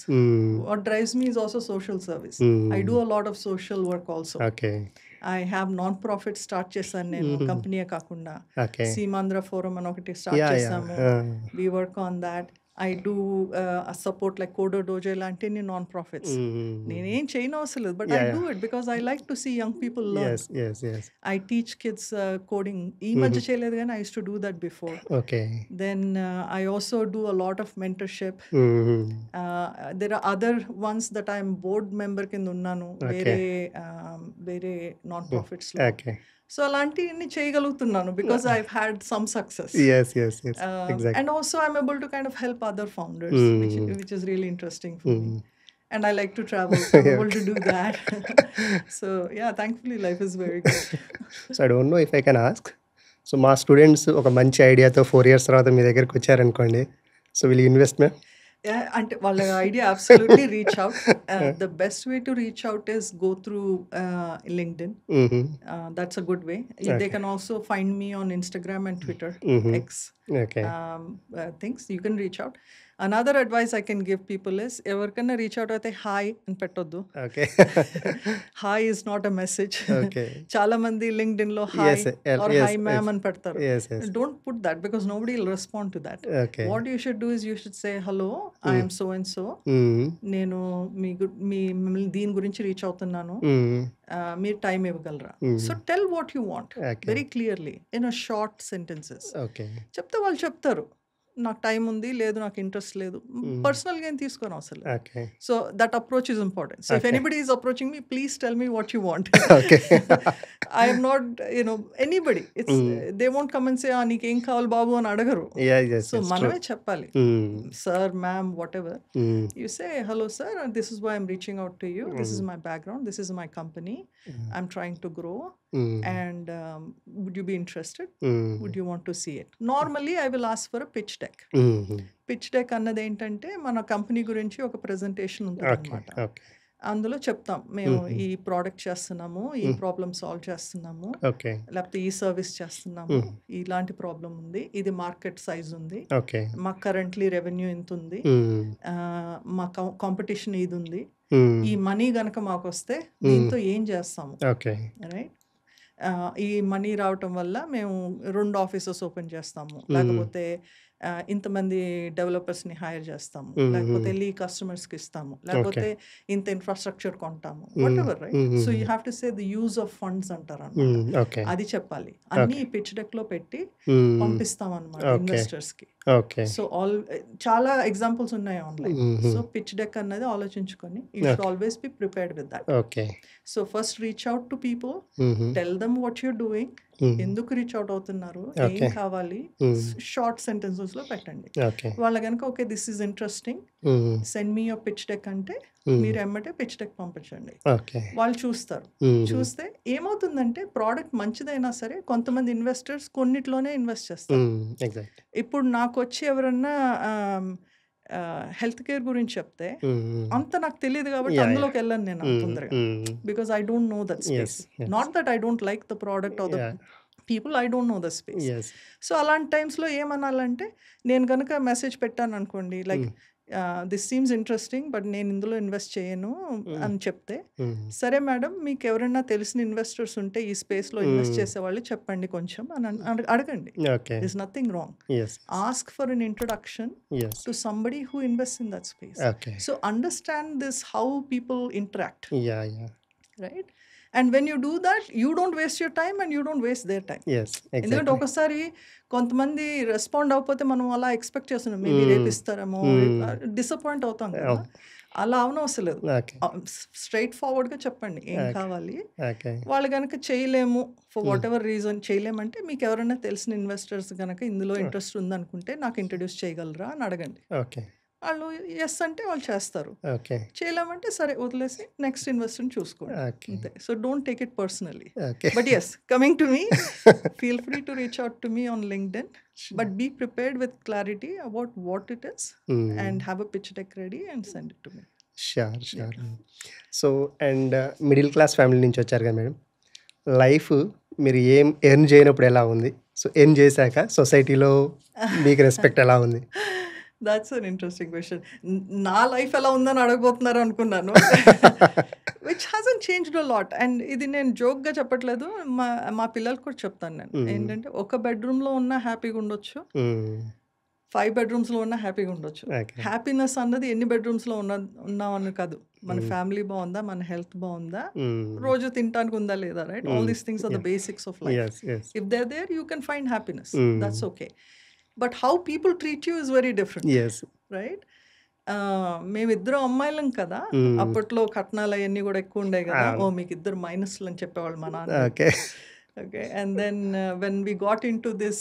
What drives me is also social service. I do a lot of social work also. Okay. I have non-profit start చేశాను నేను, కంపెనీయే కాకుండా. Okay. సీమాంధ్ర ఫోరం అని ఒకటి స్టార్ట్ Yeah, చేసాము. We work on that. I do a support like Coder Dojo ఇలాంటి నాన్ ప్రాఫిట్స్. నేనేం చేయను అవసరం లేదు, but I do it because I like to see young people learn. Yes, yes, yes. I teach kids coding. ఈ మధ్య చేయలేదు కానీ I used to do that before. Okay. Then I also do a lot of mentorship. There are other ones that I'm board member కింద ఉన్నాను వేరే నాన్ ప్రాఫిట్స్ లో. Okay. సో అలాంటివన్నీ చేయగలుగుతున్నాను because I've had some success. Yes, yes, yes. Exactly. And also I'm able to kind of help other founders, which is really interesting for me. And I like to travel, so I'm able to do that. So yeah, thankfully life is very good. So I don't know if I can ask. So మా స్టూడెంట్స్ ఒక మంచి ఐడియాతో 4 years తర్వాత మీ దగ్గరికి వచ్చారనుకోండి, so will you invest, ma'am? అంటే వాళ్ళ idea absolutely reach out. The best way to reach out is go through LinkedIn. That's a good way. They can also find me on Instagram and Twitter, X Okay. things. You can reach out. Another advice I can give people is, ఎవరికైనా రీచ్ అవుట్ అయితే హాయ్ అని పెట్టొద్దు. Okay. Hi is not a message. Okay. చాలా మంది లింక్డ్ఇన్ లో hi Yes, or yes, hi ma'am yes, అని పెడతారు. yes, yes. Don't put that because nobody will respond to that. Okay. What you should do is you should say hello I'm so and so, Mm, నేను మిమ్మల్ని దీని గురించి రీచ్ అవుతున్నాను, mm, మీరు టైం ఇవ్వగలరా. So tell what you want Okay. Very clearly in a short sentences. Okay. చెప్తే వాళ్ళు చెప్తారు నాకు టైం ఉంది, లేదు నాకు ఇంట్రెస్ట్ లేదు. పర్సనల్గా ఏం తీసుకోని అవసరం లేదు. Okay. So that approach is important. So if anybody is approaching me, please tell me what you want. Okay. I M not anybody, it's they won't come and say నీకేం కావాలి బాబు అని అడగరు. Yeah, yes, సో yes, మనమే true. చెప్పాలి, Mm, sir ma'am what ever. mm, You say, hello sir, this is why I'm reaching out to you. This is my background. This is my company. I'm trying to grow. mm, And would you be interested? mm, Would you want to see it? Normally, I will ask for a pitch deck. mm. Pitch deck అన్నది ఏంటంటే మన కంపెనీ గురించి ఒక ప్రెజెంటేషన్ ఉంటుంది Okay. అనమాట. Okay. అందులో చెప్తాం మేము ఈ ప్రోడక్ట్ చేస్తున్నాము, ఈ ప్రాబ్లమ్ సాల్వ్ చేస్తున్నాము, Okay. లేకపోతే ఈ సర్వీస్ చేస్తున్నాము, ఇలాంటి ప్రాబ్లం ఉంది, ఇది మార్కెట్ సైజ్ ఉంది, Okay. మాకు కరెంట్లీ రెవెన్యూ ఇంత ఉంది, Mm, మా కాంపిటీషన్ ఇది ఉంది, mm. ఈ మనీ గనక మాకు వస్తే దీంతో ఏం చేస్తాము, Okay. రైట్. ఈ మనీ రావటం వల్ల మేము 2 ఆఫీసెస్ ఓపెన్ చేస్తాము, లేకపోతే ఇంతమంది డెవలపర్స్ని హైర్ చేస్తాము, లేకపోతే వెళ్ళి కస్టమర్స్కి ఇస్తాము, లేకపోతే ఇంత ఇన్ఫ్రాస్ట్రక్చర్ కొంటాము, whatever, right. So you have to say the use of funds అంటారు అన్నమాట. Mm, okay. అది చెప్పాలి. అన్ని పిచ్ డెక్ లో పెట్టి Mm, పంపిస్తాం అనమాట Okay. ఇన్వెస్టర్స్ కి. okay. సో చాలా ఎగ్జాంపుల్స్ ఉన్నాయి ఆన్లైన్. సో పిచ్ డెక్ అన్నది ఆలోచించుకొని you should always be prepared with that. Okay. So first reach out to people, Mhm. Tell them what you're doing, Mhm. ఎందుకు రీచ్ అవుట్ అవుతున్నారు, ఏం Okay. కావాలి, షార్ట్ సెంటెన్సెస్ లో పెట్టండి. Okay. వాళ్ళ కనుక okay this is interesting, Mhm. Send me your pitch deck అంటే మీరు ఎమ్మటే పిచ్ డెక్ పంపించండి. Okay. వాళ్ళు చూస్తారు. Mhm. చూస్తే ఏమవుతుందంటే ప్రోడక్ట్ మంచిదైనా సరే కొంతమంది ఇన్వెస్టర్స్ కొన్నిట్లోనే ఇన్వెస్ట్ చేస్తారు. Mm, exactly. ఇప్పుడు నాకు వచ్చి ఎవరన్నా హెల్త్ కేర్ గురించి చెప్తే Mm, అంత నాకు తెలియదు కాబట్టి Yeah, అందులోకి వెళ్ళను నేను అంత తొందరగా, mm. Because I don't know that space. yes. Not that I don't like the product or the Yeah. People, I don't know the space. Yes. So అలాంటి టైమ్స్లో ఏమనాలంటే, నేను కనుక మెసేజ్ పెట్టాను అనుకోండి, like this seems interesting but నేను ఇందులో ఇన్వెస్ట్ చేయను అని చెప్తే, Mm, సరే మేడం మీకు ఎవరైనా తెలిసిన ఇన్వెస్టర్స్ ఉంటే ఈ స్పేస్లో ఇన్వెస్ట్ చేసేవాళ్ళు చెప్పండి కొంచెం అని అడగండి. okay. This nothing wrong. Yes. Ask for an introduction Yes. to somebody who invests in that space. Okay. So understand this, how people interact, Yeah, yeah. right? And when you do that, you don't waste your time and you don't waste their time. Yes, ఎందుకంటే exactly. ఒకసారి కొంతమంది రెస్పాండ్ అవ్వకపోతే మనం అలా ఎక్స్పెక్ట్ చేస్తున్నాం, మేబీ రేపిస్తారేమో, డిసప్పాయింట్ అవుతాం కదా. అలా అవనవసరం లేదు. Okay. స్ట్రైట్ ఫార్వర్డ్గా చెప్పండి ఏం కావాలి. Okay. వాళ్ళు కనుక చేయలేము ఫర్ వాట్ ఎవర్ రీజన్ చేయలేమంటే, మీకు ఎవరైనా తెలిసిన ఇన్వెస్టర్స్ కనుక ఇందులో ఇంట్రెస్ట్ ఉందనుకుంటే నాకు ఇంట్రడ్యూస్ చేయగలరా అని అడగండి. Okay. వాళ్ళు ఎస్ అంటే వాళ్ళు చేస్తారు, Okay. చేయలేమంటే సరే వదిలేసి నెక్స్ట్ ఇన్వెస్టర్ని చూసుకోండి, Okay. అంతే. So don't take it personally. Okay. But yes, coming to me, feel free to reach out to me on LinkedIn, but be prepared with clarity about what it is and have a pitch deck ready and send it to me. Sure, sure. So and middle class family నుంచి వచ్చారు కదా మేడం, లైఫ్ మీరు ఏం ఎర్న్ చేయనప్పుడు ఎలా ఉంది, సో ఎర్న్ చేశాక సొసైటీలో మీకు రెస్పెక్ట్ ఎలా ఉంది? That's an interesting question. నా లైఫ్ ఎలా ఉందని అడగబోతున్నారు అనుకున్నాను. Which హాజన్ changed a lot. And ఇది నేను జోక్గా చెప్పట్లేదు, మా పిల్లలకు కూడా చెప్తాను నేను. ఏంటంటే ఒక బెడ్రూమ్లో ఉన్నా హ్యాపీగా ఉండొచ్చు, 5 బెడ్రూమ్స్లో ఉన్నా హ్యాపీగా ఉండొచ్చు. Okay. హ్యాపీనెస్ అన్నది ఎన్ని బెడ్రూమ్స్లో ఉన్నామని కాదు, మన ఫ్యామిలీ బాగుందా, మన హెల్త్ బాగుందా, రోజు తినడానికి ఉందా లేదా, right. All these things are the basics of life. Yes, yes. If they're there, you can find happiness. That's okay. But how people treat you is very different. Yes. Right? మేమిద్దరం అమ్మాయిలం కదా, అప్పట్లో కట్నాలు అవన్నీ కూడా ఎక్కువ ఉండే కదా. ఓ మీకు ఇద్దరు మైనస్లు అని చెప్పేవాళ్ళు మా నాన్న. Okay. Okay, and then when we got into this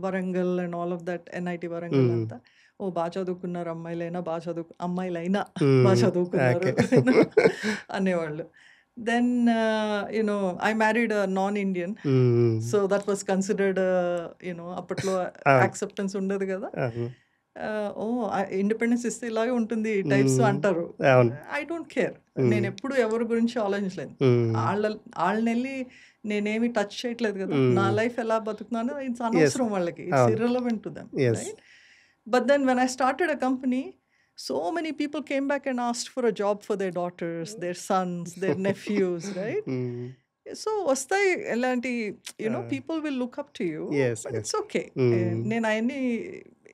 Warangal and all of that, NIT Warangal anta, ఓ బాగా చదువుకున్నారు అమ్మాయిలైనా, అమ్మాయిలైనా బాగా చదువుకున్నారు అనేవాళ్ళు. Then I married a non-Indian, so that was considered అప్పట్లో acceptance ఉండదు కదా. ఇండిపెండెన్స్ ఇస్తే ఇలాగే ఉంటుంది టైప్స్ అంటారు. I don't care. నేను ఎప్పుడు ఎవరి గురించి ఆలోచించలేదు. వాళ్ళని వెళ్ళి నేనేమి టచ్ చేయట్లేదు కదా. నా లైఫ్ ఎలా బతుకుతున్నానో ఇట్స్ అనవసరం వాళ్ళకి. It's irrelevant to them, right. But then when I started a company, so many people came back and asked for a job for their daughters, their sons, their nephews, right? Mm. So వస్తాయి ఎలాంటి Ah. People will look up to you, Yes, but yes. It's okay. Mm. నేను అవన్నీ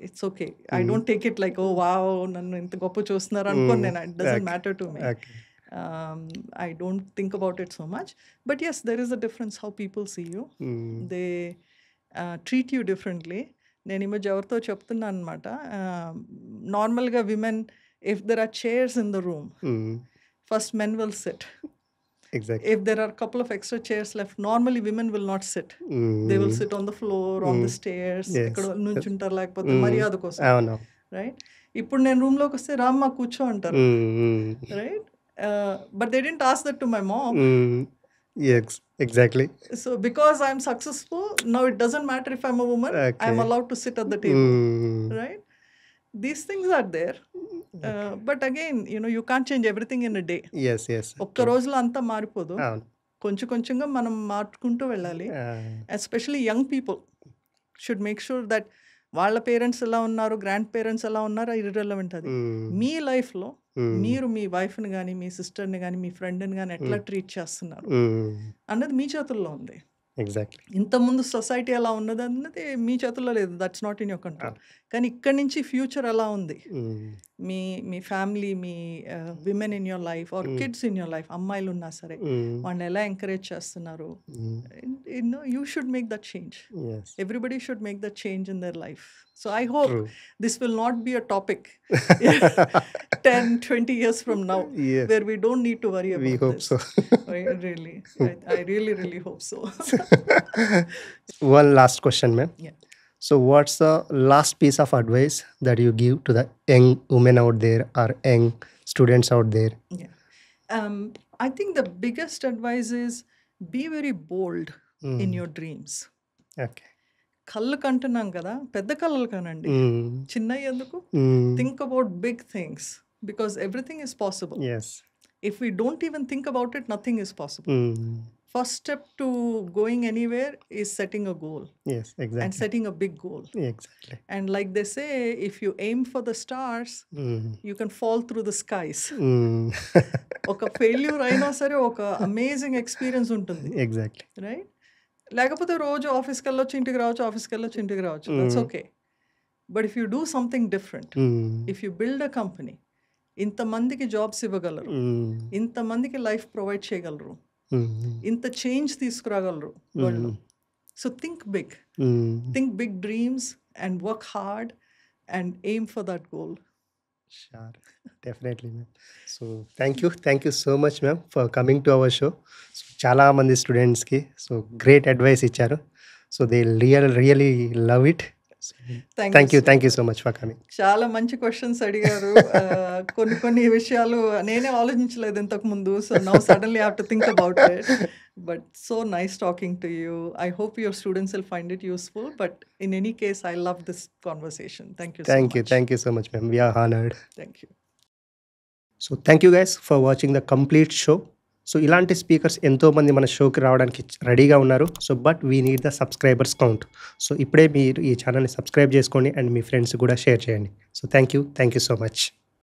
it's okay, I don't take it like oh wow నన్ను ఇంత గొప్ప చూస్తున్నారు అనుకోని నేను, it doesn't matter to me. Okay. I don't think about it so much. But yes, there is a difference how people see you. Mm. They treat you differently. నేను ఈ మధ్య ఎవరితో చెప్తున్నాను అనమాట, నార్మల్గా women, if there are chairs in the room, Mm. First men will sit. Exactly. If there are a couple of extra chairs left, normally women will not sit. Mm. They will sit on the floor, on the stairs. Yes. ఇక్కడ నుంచుంటారు, లేకపోతే మర్యాద కోసం, అవును. రైట్? ఇప్పుడు నేను రూమ్లోకి వస్తే రామ్మా కూర్చో అంటారు, right? But they didn't ask that to my mom. Yes, exactly. So because I'm successful, now it doesn't matter if I'm a woman, Okay. I'm allowed to sit at the table, Mm. right? These things are there. But again, you can't change everything in a day. Yes, yes. ఒక్క రోజులో అంతా మారిపోదు. అవును. కొంచెం కొంచెంగా మనం మార్చుకుంటూ వెళ్ళాలి. Especially young people should make sure that వాళ్ళ పేరెంట్స్ ఎలా ఉన్నారు, గ్రాండ్ పేరెంట్స్ ఎలా ఉన్నారు, ఇర్రెలవెంట్. అది మీ లైఫ్లో మీరు మీ వైఫ్ని కానీ, మీ సిస్టర్ని కానీ, మీ ఫ్రెండ్ని కానీ ఎట్లా ట్రీట్ చేస్తున్నారు అన్నది మీ చేతుల్లో ఉంది. ఎగ్జాక్ట్లీ. ఇంతకుముందు సొసైటీ ఎలా ఉన్నది అన్నది మీ చేతుల్లో లేదు, that's not in your control. కానీ ఇక్కడి నుంచి ఫ్యూచర్ ఎలా ఉంది, మీ మీ ఫ్యామిలీ, మీ women in your life or kids in your life, అమ్మాయిలు ఉన్నా సరే వాళ్ళని ఎలా ఎంకరేజ్ చేస్తున్నారు, you should make that change. Everybody should make that change in their life. So I hope this will not be a topic 10-20 years from now, where we don't need to worry about this. We hope so. Really, I really hope so. One last question, ma'am. Yeah. So what's the last piece of advice that you give to the young women out there or young students out there? Yeah. I think the biggest advice is be very bold in your dreams. Okay. కళ్ళు కంటున్నాం కదా, పెద్ద కళ్ళు కానండి, చిన్నవి ఎందుకు? Think about big things, because everything is possible. If we don't even think about it, nothing is possible. First step to going anywhere is setting a goal. Yes, exactly. And setting a big goal. Exactly. And like they say, if you aim for the stars, you can fall through the skies. ఒక ఫెయిల్యూర్ అయినా సరే ఒక అమేజింగ్ ఎక్స్పీరియన్స్ ఉంటుంది. Exactly. రైట్? లేకపోతే రోజు ఆఫీస్కి వెళ్ళొచ్చు, ఇంటికి రావచ్చు, ఆఫీస్కి వెళ్ళొచ్చు, ఇంటికి రావచ్చు, that's okay. But if you do something different, if you build a company, ఇంతమందికి జాబ్స్ ఇవ్వగలరు, ఇంతమందికి లైఫ్ ప్రొవైడ్ చేయగలరు, ఇంత చేంజ్ తీసుకురాగలరు వాళ్ళు. So think big dreams and work hard and aim for that goal. Sure, definitely, ma'am. So thank you so much, ma'am, for coming to our show. So చాలా మంది స్టూడెంట్స్కి సో గ్రేట్ అడ్వైస్ ఇచ్చారు. So they really love it. Thank you so much for coming. చాలా మంచి క్వశ్చన్స్ అడిగారు. కొన్ని విషయాలు నేనే ఆలోచించలేదు ఇంతకు ముందు. So now suddenly have to think about it. But so nice talking to you. I hope your students will find it useful. But in any case I love this conversation. Thank you so much ma'am. We are honoured. Thank you. So thank you guys for watching the complete show. So ఇలాంటి స్పీకర్స్ ఎంతోమంది మన షోకి రావడానికి రెడీగా ఉన్నారు. So but we need the subscribers count. So ఇప్పుడే మీరు ఈ ఛానల్ని సబ్స్క్రైబ్ చేసుకోండి అండ్ మీ ఫ్రెండ్స్ కూడా షేర్ చేయండి. So thank you so much.